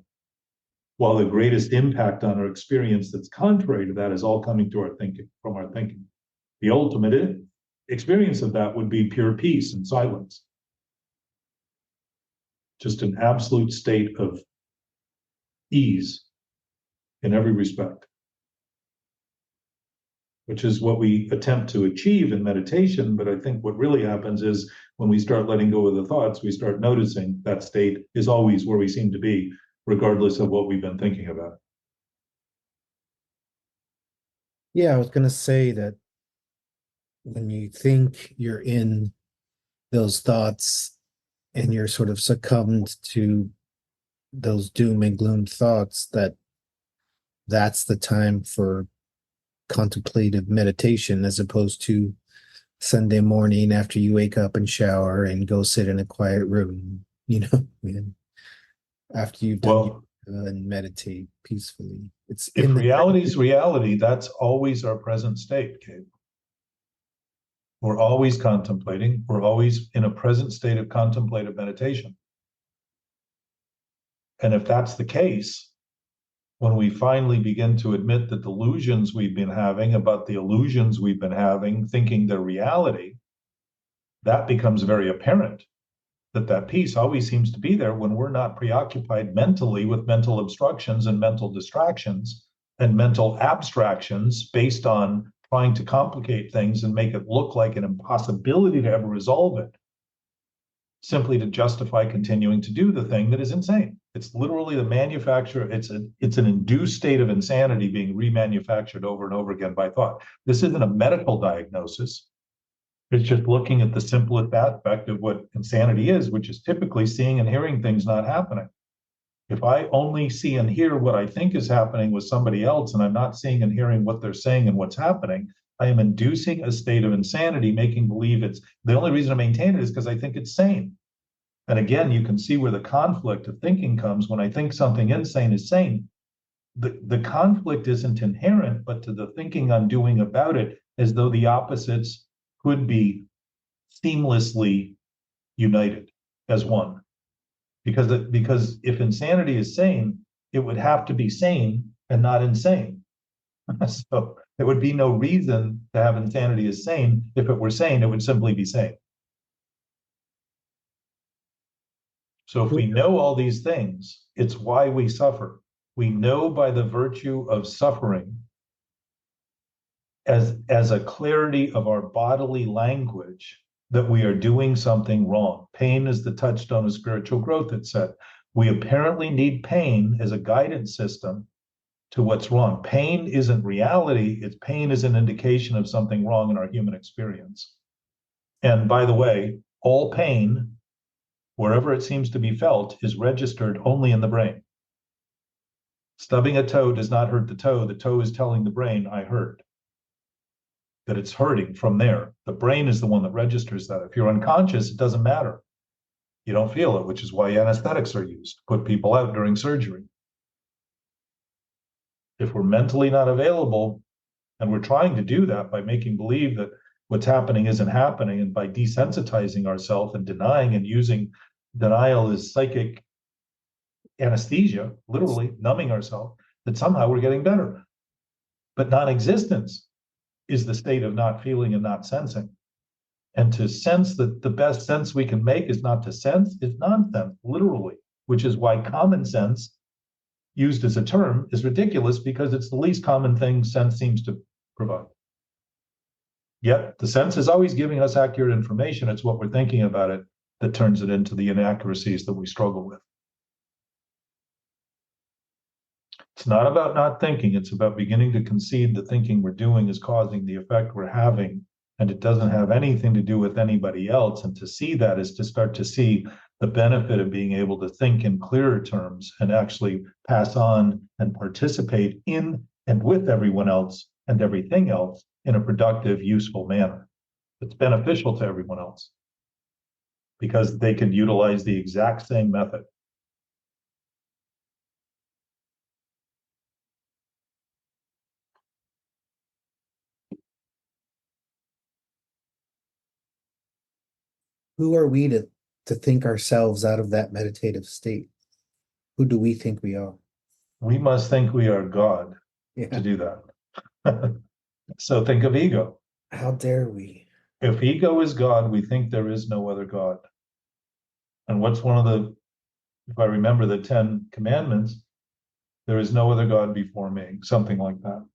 while the greatest impact on our experience that's contrary to that is all coming to our thinking, from our thinking. The ultimate experience of that would be pure peace and silence. Just an absolute state of ease in every respect, which is what we attempt to achieve in meditation. But I think what really happens is when we start letting go of the thoughts, we start noticing that state is always where we seem to be, regardless of what we've been thinking about. Yeah, I was going to say that when you think you're in those thoughts and you're sort of succumbed to those doom and gloom thoughts, that's the time for contemplative meditation, as opposed to Sunday morning after you wake up and shower and go sit in a quiet room, and after you've done and meditate peacefully. It's if reality's reality, that's always our present state, Gabe. We're always contemplating, we're always in a present state of contemplative meditation. And if that's the case, when we finally begin to admit the delusions we've been having about the illusions we've been having, thinking they're reality, that becomes very apparent that peace always seems to be there when we're not preoccupied mentally with mental obstructions and mental distractions and mental abstractions based on trying to complicate things and make it look like an impossibility to ever resolve it, simply to justify continuing to do the thing that is insane. It's literally the manufacture. It's an induced state of insanity being remanufactured over and over again by thought. This isn't a medical diagnosis. It's just looking at the simplest aspect of what insanity is, which is typically seeing and hearing things not happening. If I only see and hear what I think is happening with somebody else, and I'm not seeing and hearing what they're saying and what's happening, I am inducing a state of insanity, making believe it's the only reason I maintain it is because I think it's sane. And again, you can see where the conflict of thinking comes when I think something insane is sane. The conflict isn't inherent, but to the thinking I'm doing about it, as though the opposites could be seamlessly united as one. Because if insanity is sane, it would have to be sane and not insane. So there would be no reason to have insanity as sane. If it were sane, it would simply be sane. So if we know all these things, it's why we suffer. We know by the virtue of suffering as a clarity of our bodily language that we are doing something wrong. Pain is the touchstone of spiritual growth, it said. We apparently need pain as a guidance system to what's wrong. Pain isn't reality, pain is an indication of something wrong in our human experience. And by the way, all pain, wherever it seems to be felt, is registered only in the brain. Stubbing a toe does not hurt the toe. The toe is telling the brain, I hurt. That it's hurting from there. The brain is the one that registers that. If you're unconscious, it doesn't matter. You don't feel it, which is why anesthetics are used to put people out during surgery. If we're mentally not available, and we're trying to do that by making believe that what's happening isn't happening, and by desensitizing ourselves and denying and using denial as psychic anesthesia, literally numbing ourselves, that somehow we're getting better. But non-existence is the state of not feeling and not sensing. And to sense that the best sense we can make is not to sense is nonsense, literally, which is why common sense, used as a term, is ridiculous because it's the least common thing sense seems to provide. Yet the sense is always giving us accurate information. It's what we're thinking about it that turns it into the inaccuracies that we struggle with. It's not about not thinking. It's about beginning to concede the thinking we're doing is causing the effect we're having, and it doesn't have anything to do with anybody else. And to see that is to start to see the benefit of being able to think in clearer terms and actually pass on and participate in and with everyone else and everything else in a productive, useful manner. It's beneficial to everyone else because they can utilize the exact same method. Who are we to think ourselves out of that meditative state? Who do we think we are? We must think we are God to do that. So think of ego. How dare we? If ego is God, we think there is no other God. And what's one of the, if I remember the 10 commandments, there is no other God before me, something like that.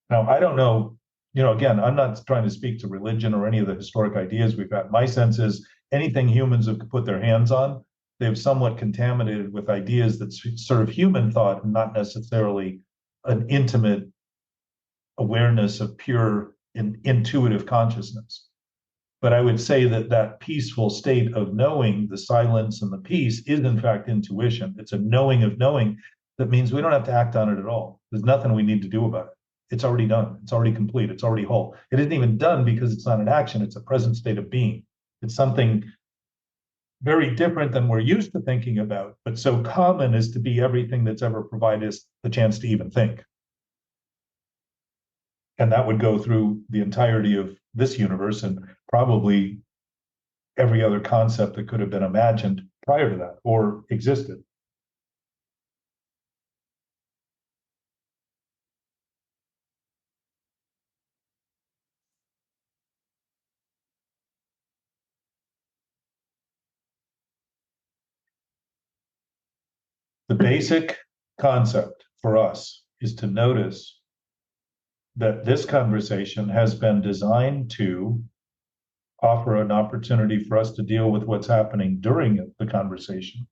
Now, I don't know, again, I'm not trying to speak to religion or any of the historic ideas we've had. My sense is anything humans have put their hands on, they've somewhat contaminated with ideas that serve human thought and not necessarily an intimate awareness of pure intuitive consciousness. But I would say that peaceful state of knowing, the silence and the peace, is in fact intuition. It's a knowing of knowing that means we don't have to act on it at all. There's nothing we need to do about it. It's already done. It's already complete. It's already whole. It isn't even done because it's not an action. It's a present state of being. It's something very different than we're used to thinking about, but so common as to be everything that's ever provided us the chance to even think. And that would go through the entirety of this universe and probably every other concept that could have been imagined prior to that or existed. The basic concept for us is to notice that this conversation has been designed to offer an opportunity for us to deal with what's happening during the conversation.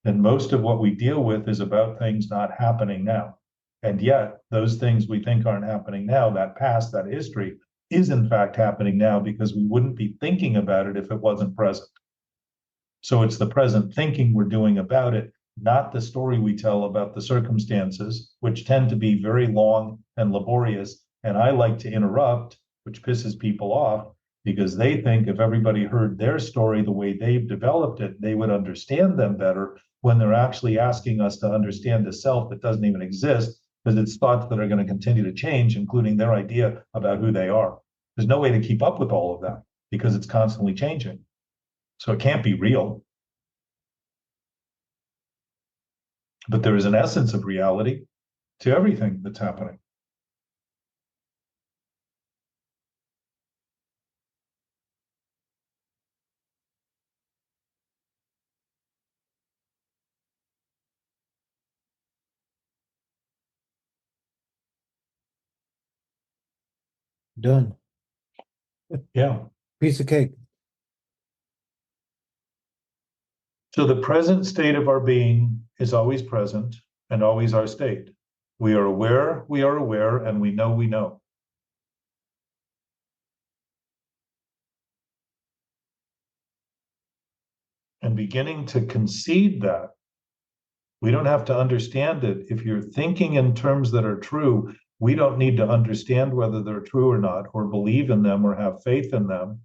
And most of what we deal with is about things not happening now. And yet, those things we think aren't happening now, that past, that history, is in fact happening now because we wouldn't be thinking about it if it wasn't present. So it's the present thinking we're doing about it, not the story we tell about the circumstances, which tend to be very long and laborious. And I like to interrupt, which pisses people off because they think if everybody heard their story the way they've developed it, they would understand them better when they're actually asking us to understand a self that doesn't even exist because it's thoughts that are going to continue to change, including their idea about who they are. There's no way to keep up with all of that because it's constantly changing. So it can't be real. But there is an essence of reality to everything that's happening. Done. Yeah. Piece of cake. So the present state of our being is always present and always our state. We are aware, and we know we know. And beginning to concede that, we don't have to understand it. If you're thinking in terms that are true, we don't need to understand whether they're true or not, or believe in them or have faith in them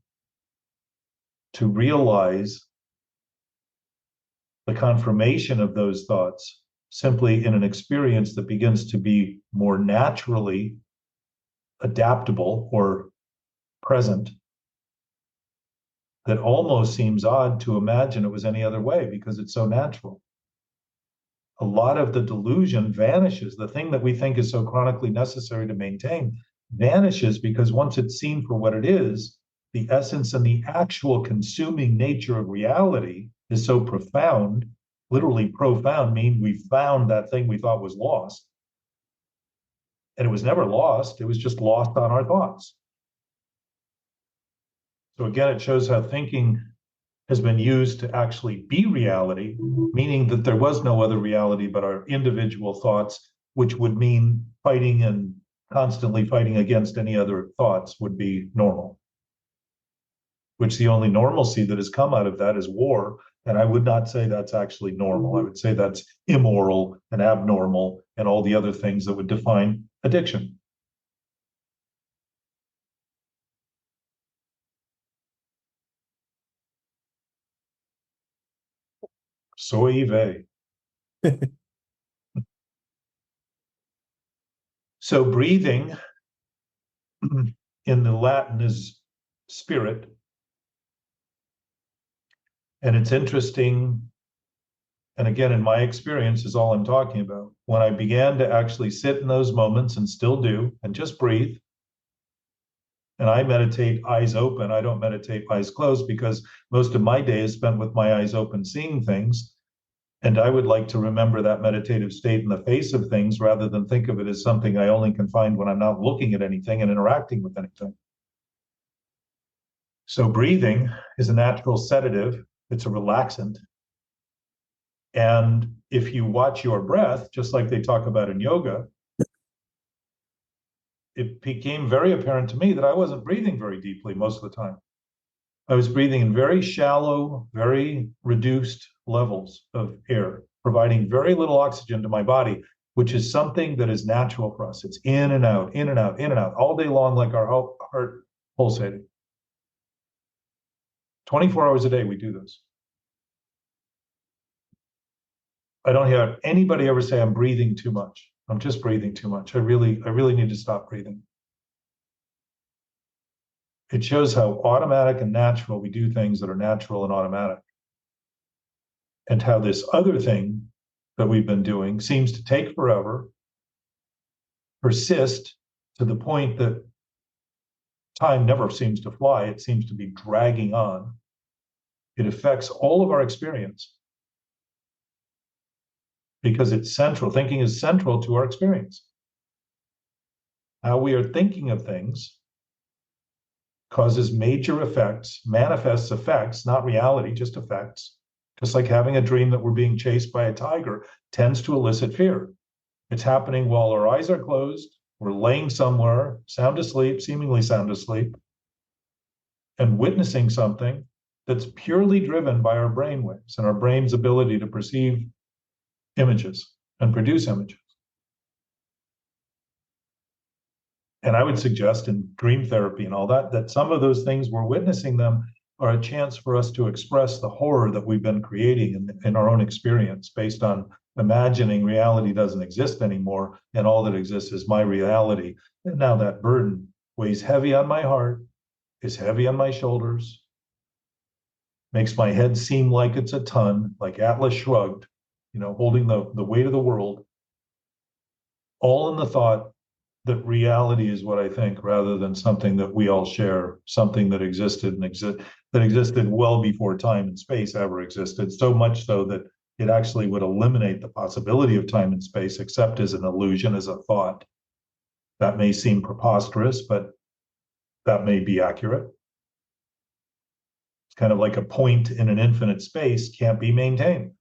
to realize the confirmation of those thoughts simply in an experience that begins to be more naturally adaptable or present, that almost seems odd to imagine it was any other way because it's so natural. A lot of the delusion vanishes. The thing that we think is so chronically necessary to maintain vanishes because once it's seen for what it is, the essence and the actual consuming nature of reality is so profound. Literally profound mean we found that thing we thought was lost. And it was never lost. It was just lost on our thoughts. So again, it shows how thinking has been used to actually be reality, meaning that there was no other reality but our individual thoughts, which would mean fighting and constantly fighting against any other thoughts would be normal. Which the only normalcy that has come out of that is war. And I would not say that's actually normal. I would say that's immoral and abnormal and all the other things that would define addiction. Soy vey. So breathing in the Latin is spirit. And it's interesting, and again, in my experience is all I'm talking about. When I began to actually sit in those moments and still do, and just breathe, and I meditate eyes open. I don't meditate eyes closed because most of my day is spent with my eyes open, seeing things. And I would like to remember that meditative state in the face of things rather than think of it as something I only can find when I'm not looking at anything and interacting with anything. So breathing is a natural sedative. It's a relaxant. And if you watch your breath, just like they talk about in yoga, it became very apparent to me that I wasn't breathing very deeply most of the time. I was breathing in very shallow, very reduced levels of air, providing very little oxygen to my body, which is something that is natural for us. It's in and out, in and out, in and out, all day long, like our heart pulsating. 24 hours a day, we do this. I don't hear anybody ever say I'm breathing too much. I'm just breathing too much. I really need to stop breathing. It shows how automatic and natural we do things that are natural and automatic. And how this other thing that we've been doing seems to take forever, persist to the point that time never seems to fly. It seems to be dragging on. It affects all of our experience because it's central. Thinking is central to our experience. How we are thinking of things causes major effects, manifests effects, not reality, just effects, Just like having a dream that we're being chased by a tiger tends to elicit fear. It's happening while our eyes are closed, we're laying somewhere, sound asleep, seemingly sound asleep, and witnessing something that's purely driven by our brain waves and our brain's ability to perceive images and produce images. And I would suggest in dream therapy and all that, that some of those things we're witnessing them are a chance for us to express the horror that we've been creating in our own experience based on imagining reality doesn't exist anymore and all that exists is my reality. And now that burden weighs heavy on my heart, is heavy on my shoulders, makes my head seem like it's a ton, like Atlas Shrugged, holding the weight of the world, all in the thought that reality is what I think, rather than something that we all share, something that existed that existed well before time and space ever existed, so much so that it actually would eliminate the possibility of time and space, except as an illusion, as a thought. That may seem preposterous, but that may be accurate. It's kind of like a point in an infinite space can't be maintained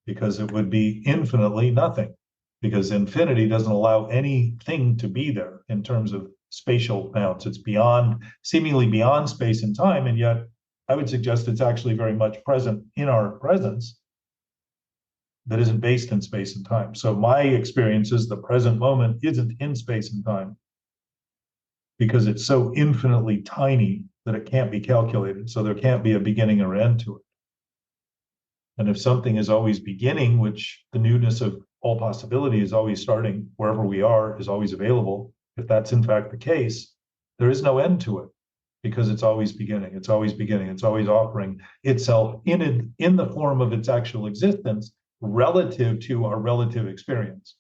because it would be infinitely nothing, because infinity doesn't allow anything to be there in terms of spatial bounds. It's seemingly beyond space and time, and yet I would suggest it's actually very much present in our presence that isn't based in space and time. So my experience is the present moment isn't in space and time because it's so infinitely tiny that it can't be calculated. So there can't be a beginning or end to it. And if something is always beginning, which the newness of all possibility is always starting, wherever we are is always available, if that's in fact the case, there is no end to it because it's always beginning, it's always beginning, it's always offering itself in the form of its actual existence relative to our relative experience.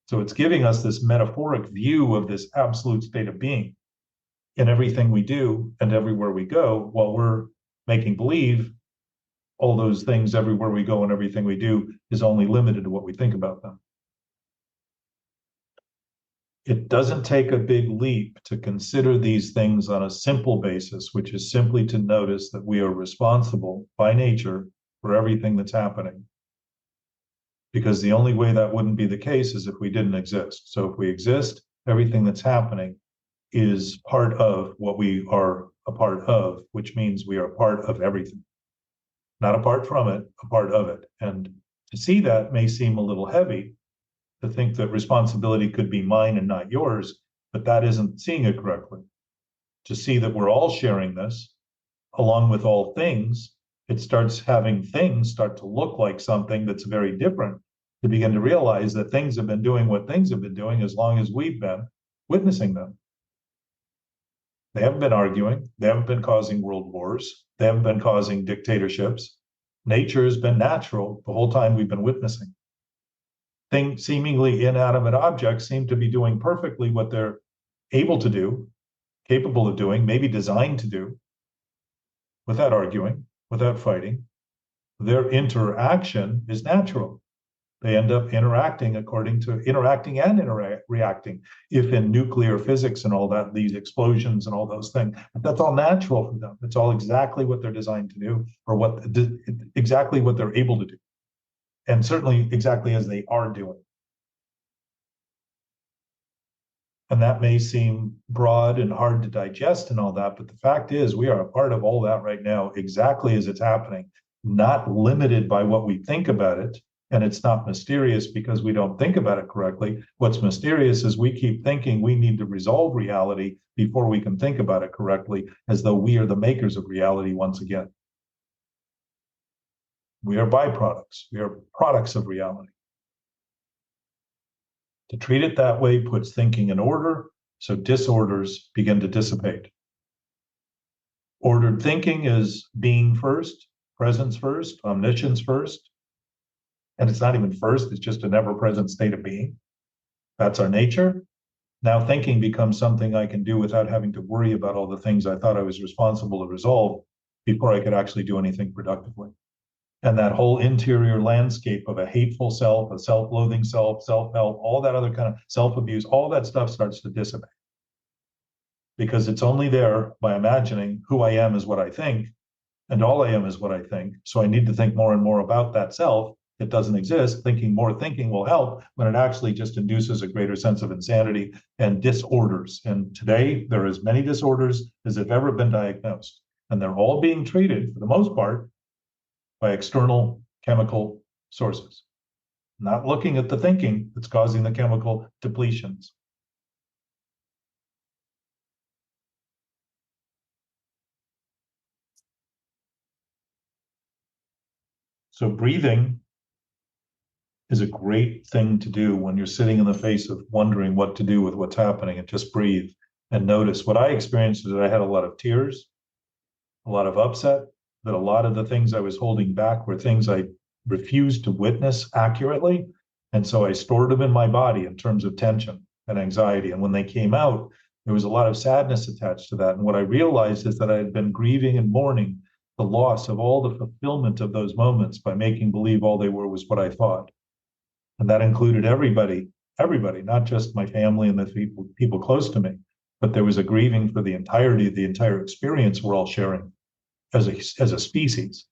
So it's giving us this metaphoric view of this absolute state of being in everything we do and everywhere we go, while we're making believe all those things everywhere we go and everything we do is only limited to what we think about them. It doesn't take a big leap to consider these things on a simple basis, which is simply to notice that we are responsible by nature for everything that's happening. Because the only way that wouldn't be the case is if we didn't exist. So if we exist, everything that's happening is part of what we are a part of, which means we are part of everything. Not apart from it, a part of it. And to see that may seem a little heavy, to think that responsibility could be mine and not yours, but that isn't seeing it correctly. To see that we're all sharing this, along with all things, it starts having things start to look like something that's very different, to begin to realize that things have been doing what things have been doing as long as we've been witnessing them. They haven't been arguing. They haven't been causing world wars. They haven't been causing dictatorships. Nature has been natural the whole time we've been witnessing. Things, seemingly inanimate objects, seem to be doing perfectly what they're able to do, capable of doing, maybe designed to do, without arguing, without fighting. Their interaction is natural. They end up interacting and reacting. If in nuclear physics and all that, these explosions and all those things, that's all natural for them. It's all exactly what they're designed to do, or exactly what they're able to do. And certainly exactly as they are doing. And that may seem broad and hard to digest and all that, but the fact is we are a part of all that right now, exactly as it's happening, not limited by what we think about it. And it's not mysterious because we don't think about it correctly. What's mysterious is we keep thinking we need to resolve reality before we can think about it correctly, as though we are the makers of reality once again. We are byproducts. We are products of reality. To treat it that way puts thinking in order, so disorders begin to dissipate. Ordered thinking is being first, presence first, omniscience first. And it's not even first, it's just an ever-present state of being. That's our nature. Now thinking becomes something I can do without having to worry about all the things I thought I was responsible to resolve before I could actually do anything productively. And that whole interior landscape of a hateful self, a self-loathing self, self-help, all that other kind of self-abuse, all that stuff starts to dissipate. Because it's only there by imagining who I am is what I think, and all I am is what I think. So I need to think more and more about that self that doesn't exist. More thinking will help when it actually just induces a greater sense of insanity and disorders. And today there are as many disorders as have ever been diagnosed. And they're all being treated, for the most part, by external chemical sources, not looking at the thinking that's causing the chemical depletions. So breathing is a great thing to do when you're sitting in the face of wondering what to do with what's happening, and just breathe and notice. What I experienced is that I had a lot of tears, a lot of upset, that a lot of the things I was holding back were things I refused to witness accurately. And so I stored them in my body in terms of tension and anxiety. And when they came out, there was a lot of sadness attached to that. And what I realized is that I had been grieving and mourning the loss of all the fulfillment of those moments by making believe all they were was what I thought. And that included everybody, not just my family and the people close to me, but there was a grieving for the entirety of the entire experience we're all sharing as a species.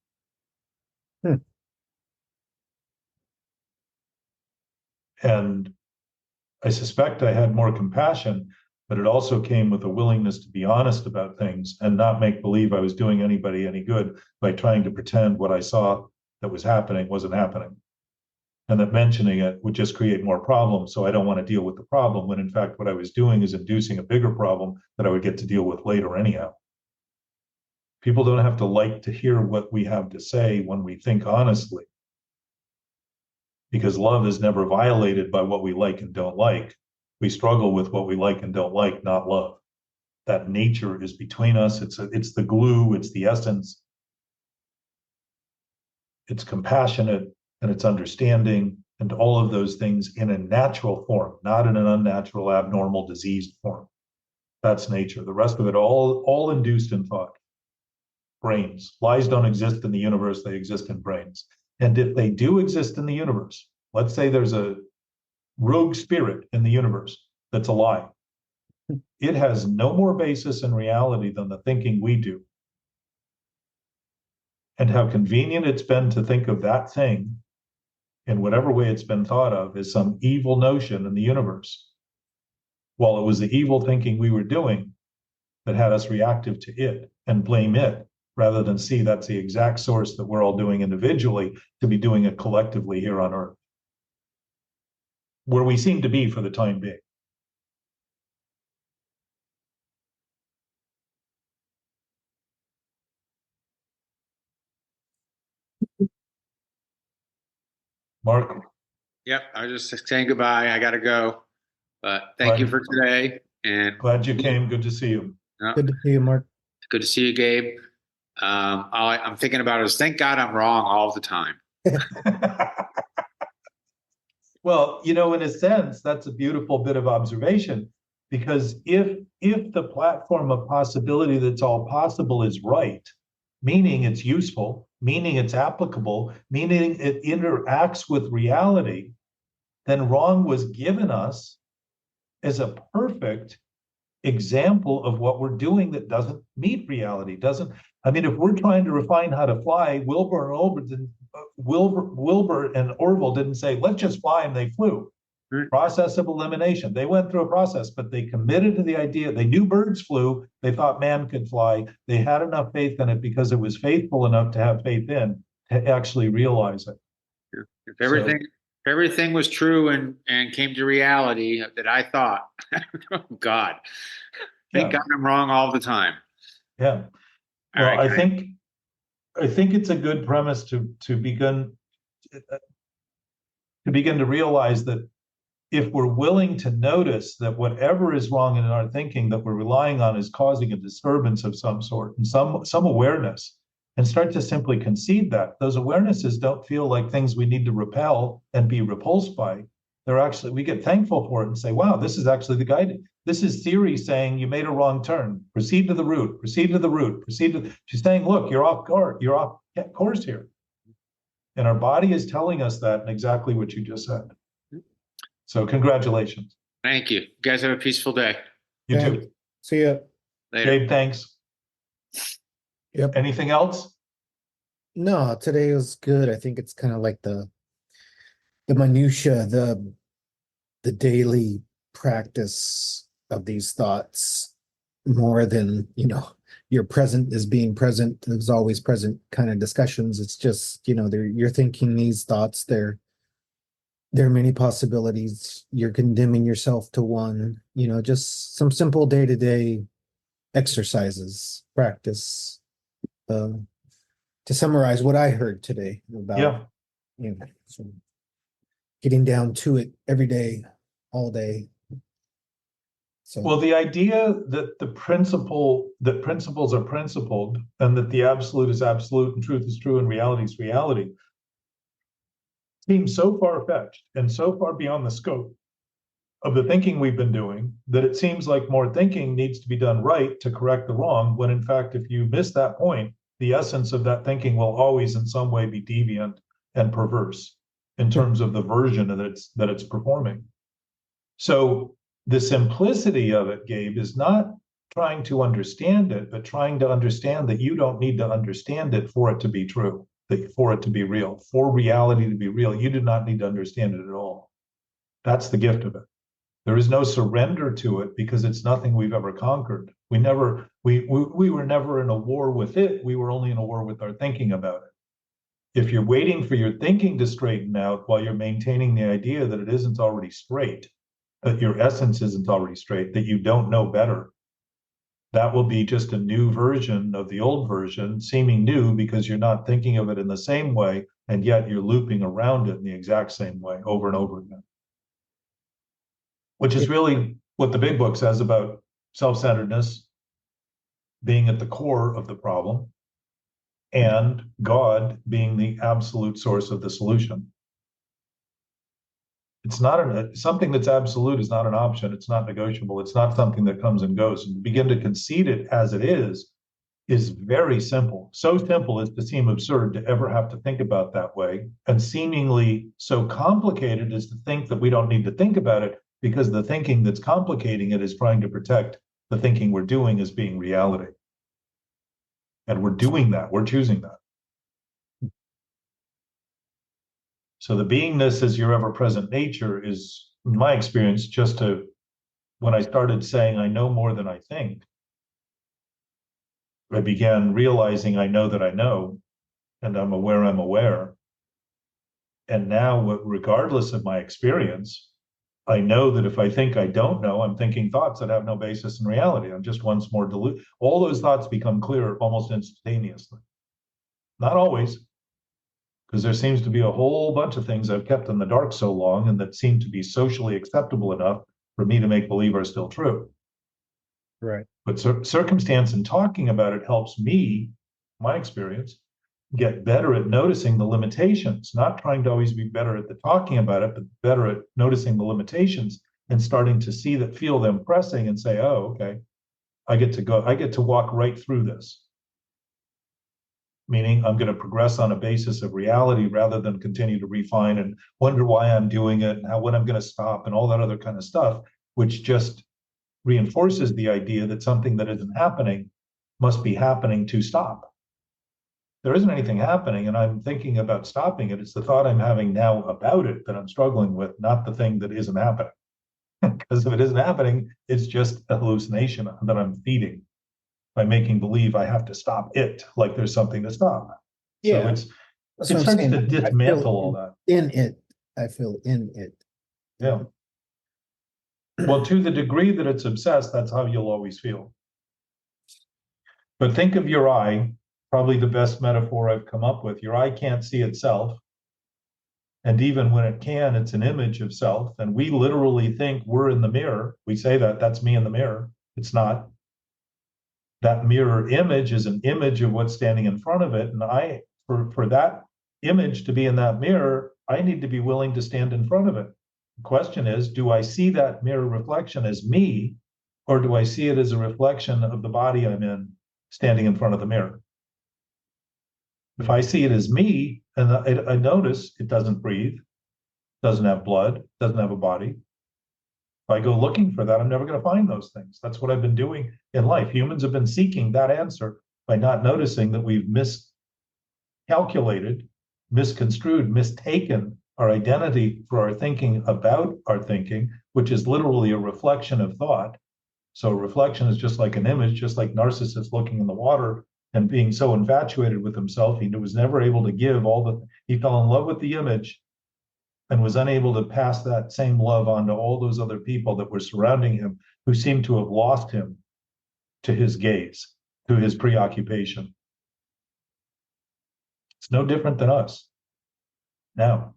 And I suspect I had more compassion, but it also came with a willingness to be honest about things and not make believe I was doing anybody any good by trying to pretend what I saw that was happening wasn't happening. And that mentioning it would just create more problems. So I don't want to deal with the problem, when in fact what I was doing is inducing a bigger problem that I would get to deal with later anyhow. People don't have to like to hear what we have to say when we think honestly, because love is never violated by what we like and don't like. We struggle with what we like and don't like, not love. That nature is between us. It's the glue, it's the essence. It's compassionate and it's understanding, and all of those things in a natural form, not in an unnatural, abnormal, diseased form. That's nature. The rest of it, all induced in thought. Brains. Lies don't exist in the universe, they exist in brains. And if they do exist in the universe, let's say there's a rogue spirit in the universe that's a lie. It has no more basis in reality than the thinking we do. And how convenient it's been to think of that thing, in whatever way it's been thought of, as some evil notion in the universe, while it was the evil thinking we were doing that had us reactive to it and blame it, rather than see that's the exact source that we're all doing individually to be doing it collectively here on Earth, where we seem to be for the time being. Mark? Yep, I was just saying goodbye. I got to go. But thank you for today. And glad you came. Good to see you. Good to see you, Mark. Good to see you, Gabe. All I'm thinking about is thank God I'm wrong all the time. Well, in a sense, that's a beautiful bit of observation, because if the platform of possibility that's all possible is right, meaning it's useful, meaning it's applicable, meaning it interacts with reality, then wrong was given us as a perfect example of what we're doing that doesn't meet reality. If we're trying to refine how to fly, Wilbur and Orville didn't say, let's just fly, and they flew. Process of elimination. They went through a process, but they committed to the idea. They knew birds flew. They thought man could fly. They had enough faith in it because it was faithful enough to have faith in to actually realize it. If everything was true and came to reality that I thought, oh God, thank God I'm wrong all the time. Yeah. Well, right, I think it's a good premise to begin to realize that if we're willing to notice that whatever is wrong in our thinking that we're relying on is causing a disturbance of some sort, and some awareness, and start to simply concede that those awarenesses don't feel like things we need to repel and be repulsed by. We get thankful for it and say, wow, this is actually the guidance. This is theory saying you made a wrong turn. Proceed to the root, proceed to the root, she's saying, look, you're off course here. And our body is telling us that in exactly what you just said. So congratulations. Thank you. You guys have a peaceful day. You too. See ya. Later. Gabe, thanks. Yep. Anything else? No, today was good. I think it's kind of like the minutia, the daily practice of these thoughts more than, your present is being present. There's always present kind of discussions. It's just, you're thinking these thoughts, there are many possibilities. You're condemning yourself to one, just some simple day-to-day exercises, practice. Uh, to summarize what I heard today about, Yeah. so getting down to it every day, all day. So Well, the idea that that principles are principled and that the absolute is absolute and truth is true and reality is reality seems so far-fetched and so far beyond the scope of the thinking we've been doing that it seems like more thinking needs to be done right to correct the wrong, when in fact, if you miss that point, the essence of that thinking will always in some way be deviant and perverse in terms of the version that it's performing. So the simplicity of it, Gabe, is not trying to understand it, but trying to understand that you don't need to understand it for it to be true, for it to be real, for reality to be real. You do not need to understand it at all. That's the gift of it. There is no surrender to it because it's nothing we've ever conquered. We were never in a war with it. We were only in a war with our thinking about it. If you're waiting for your thinking to straighten out while you're maintaining the idea that it isn't already straight, that your essence isn't already straight, that you don't know better, that will be just a new version of the old version, seeming new because you're not thinking of it in the same way, and yet you're looping around it in the exact same way over and over again. Which is really what the big book says about self-centeredness being at the core of the problem and God being the absolute source of the solution. It's not something that's absolute is not an option. It's not negotiable. It's not something that comes and goes. And to begin to concede it as it is very simple. So simple as to seem absurd to ever have to think about that way, and seemingly so complicated as to think that we don't need to think about it because the thinking that's complicating it is trying to protect the thinking we're doing as being reality. And we're doing that. We're choosing that. So the beingness as your ever-present nature is, in my experience, when I started saying I know more than I think, I began realizing I know that I know, and I'm aware. And now, regardless of my experience, I know that if I think I don't know, I'm thinking thoughts that have no basis in reality. I'm just once more deluded. All those thoughts become clear almost instantaneously. Not always, because there seems to be a whole bunch of things I've kept in the dark so long and that seem to be socially acceptable enough for me to make believe are still true. right. But circumstance and talking about it helps me, my experience, get better at noticing the limitations, not trying to always be better at the talking about it, but better at noticing the limitations and starting to feel them pressing and say, oh, okay, I get to walk right through this. Meaning I'm going to progress on a basis of reality rather than continue to refine and wonder why I'm doing it and when I'm going to stop and all that other kind of stuff, which just reinforces the idea that something that isn't happening must be happening to stop. There isn't anything happening and I'm thinking about stopping it. It's the thought I'm having now about it that I'm struggling with, not the thing that isn't happening. Because if it isn't happening, it's just a hallucination that I'm feeding by making believe I have to stop it, like there's something to stop. Yeah, So that's it what I'm starts saying. to I dismantle feel all that. in it. I feel in it. Yeah. Well, to the degree that it's obsessed, that's how you'll always feel. But think of your eye, probably the best metaphor I've come up with. Your eye can't see itself. And even when it can, it's an image of self. And we literally think we're in the mirror. We say that's me in the mirror. It's not. That mirror image is an image of what's standing in front of it. And for that image to be in that mirror, I need to be willing to stand in front of it. The question is, do I see that mirror reflection as me, or do I see it as a reflection of the body I'm in standing in front of the mirror? If I see it as me, and I notice it doesn't breathe, doesn't have blood, doesn't have a body. If I go looking for that, I'm never going to find those things. That's what I've been doing in life. Humans have been seeking that answer by not noticing that we've calculated, misconstrued, mistaken our identity for our thinking about our thinking, which is literally a reflection of thought. So reflection is just like an image, just like Narcissus looking in the water and being so infatuated with himself, he was never able to give he fell in love with the image and was unable to pass that same love on to all those other people that were surrounding him, who seemed to have lost him to his gaze, to his preoccupation. It's no different than us. Now,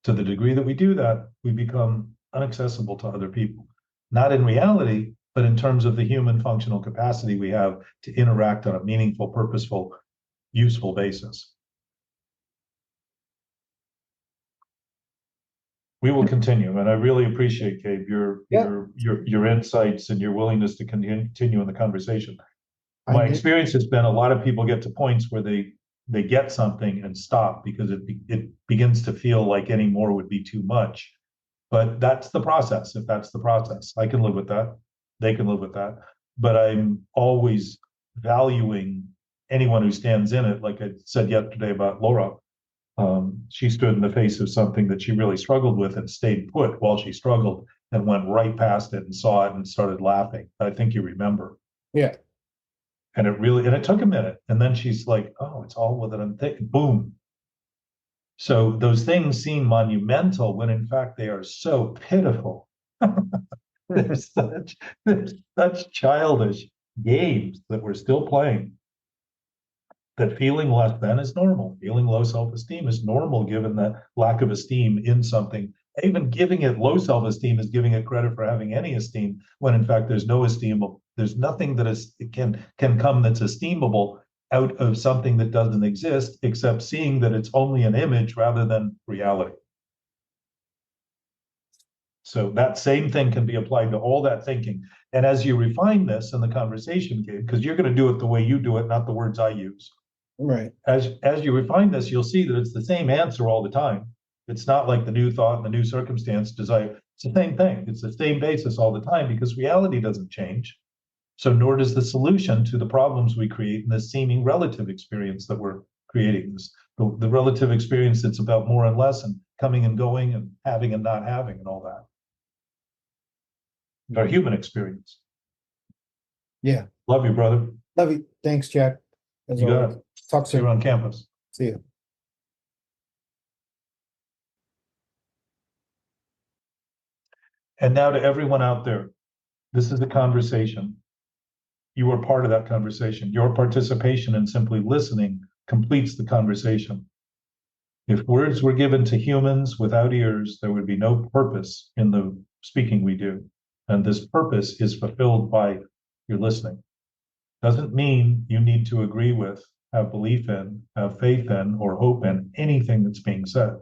to the degree that we do that, we become inaccessible to other people, not in reality, but in terms of the human functional capacity we have to interact on a meaningful, purposeful, useful basis. We will continue, and I really appreciate, Gabe, your insights and your willingness to continue in the conversation. My experience has been a lot of people get to points where they get something and stop because it begins to feel like any more would be too much. But that's the process. If that's the process, I can live with that. They can live with that. But I'm always valuing anyone who stands in it. Like I said yesterday about Laura, she stood in the face of something that she really struggled with and stayed put while she struggled and went right past it and saw it and started laughing. I think you remember. Yeah. And it took a minute. And then she's like, oh, it's all with it. I'm thinking, boom. So those things seem monumental when in fact they are so pitiful. There's such childish games that we're still playing. That feeling less than is normal. Feeling low self-esteem is normal given that lack of esteem in something. Even giving it low self-esteem is giving it credit for having any esteem, when in fact there's no esteem. There's nothing that can come that's esteemable out of something that doesn't exist, except seeing that it's only an image rather than reality. So that same thing can be applied to all that thinking. And as you refine this in the conversation, Gabe, because you're going to do it the way you do it, not the words I use. Right. As you refine this, you'll see that it's the same answer all the time. It's not like the new thought and the new circumstance desire. It's the same thing. It's the same basis all the time because reality doesn't change. So nor does the solution to the problems we create in this seeming relative experience that we're creating. The relative experience that's about more and less and coming and going and having and not having and all that. Our human experience. Yeah. Love you, brother. Love you. Thanks, Jack. As You got always. it. Talk See you soon. on campus. See you. And now to everyone out there, this is a conversation. You are part of that conversation. Your participation in simply listening completes the conversation. If words were given to humans without ears, there would be no purpose in the speaking we do. And this purpose is fulfilled by your listening. Doesn't mean you need to agree with, have belief in, have faith in, or hope in anything that's being said.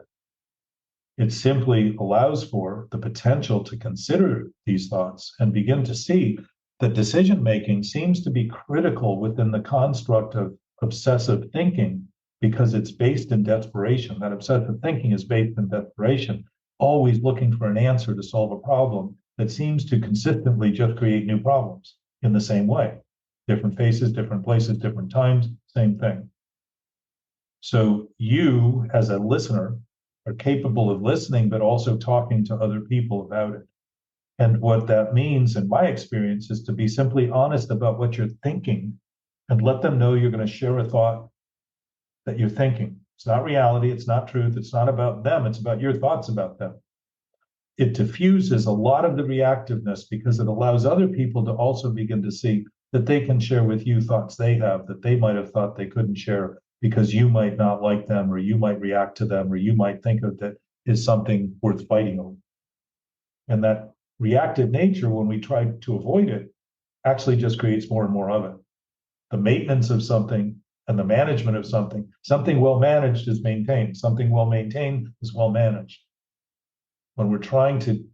It simply allows for the potential to consider these thoughts and begin to see that decision-making seems to be critical within the construct of obsessive thinking because it's based in desperation. That obsessive thinking is based in desperation, always looking for an answer to solve a problem that seems to consistently just create new problems in the same way. Different faces, different places, different times, same thing. So you, as a listener, are capable of listening, but also talking to other people about it. And what that means, in my experience, is to be simply honest about what you're thinking and let them know you're going to share a thought that you're thinking. It's not reality. It's not truth. It's not about them. It's about your thoughts about them. It diffuses a lot of the reactiveness because it allows other people to also begin to see that they can share with you thoughts they have that they might have thought they couldn't share because you might not like them, or you might react to them, or you might think of that is something worth fighting over. And that reactive nature, when we try to avoid it, actually just creates more and more of it. The maintenance of something and the management of something well managed is maintained. Something well maintained is well managed. When we're trying to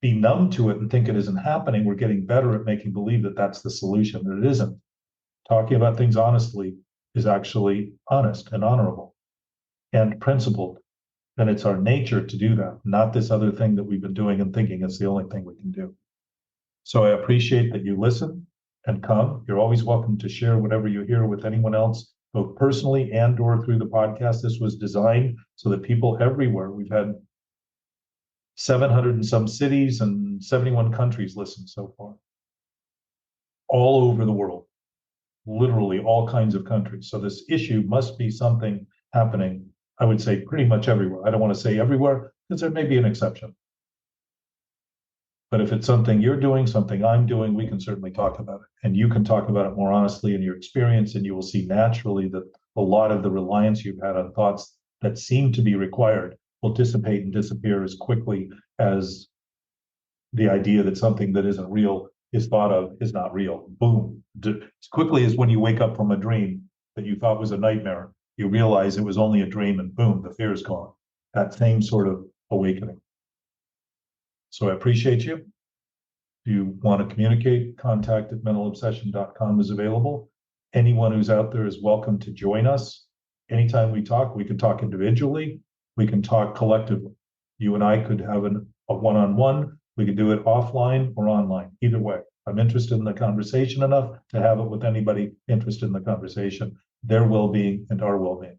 be numb to it and think it isn't happening, we're getting better at making believe that that's the solution, that it isn't. Talking about things honestly is actually honest and honorable and principled. And it's our nature to do that, not this other thing that we've been doing and thinking it's the only thing we can do. So I appreciate that you listen and come. You're always welcome to share whatever you hear with anyone else both personally and or through the podcast. This was designed so that people everywhere, we've had 700 and some cities and 71 countries listen so far, all over the world, literally all kinds of countries. So this issue must be something happening, I would say pretty much everywhere. I don't want to say everywhere because there may be an exception. But if it's something you're doing, something I'm doing, we can certainly talk about it. And you can talk about it more honestly in your experience, and you will see naturally that a lot of the reliance you've had on thoughts that seem to be required will dissipate and disappear as quickly as the idea that something that isn't real is thought of is not real. Boom. As quickly as when you wake up from a dream that you thought was a nightmare, you realize it was only a dream, and boom, the fear is gone. That same sort of awakening. So I appreciate you. If you want to communicate, contact at mentalobsession.com is available. Anyone who's out there is welcome to join us. Anytime we talk, we can talk individually. We can talk collectively. You and I could have a one-on-one. We could do it offline or online. Either way, I'm interested in the conversation enough to have it with anybody interested in the conversation, their well-being and our well-being.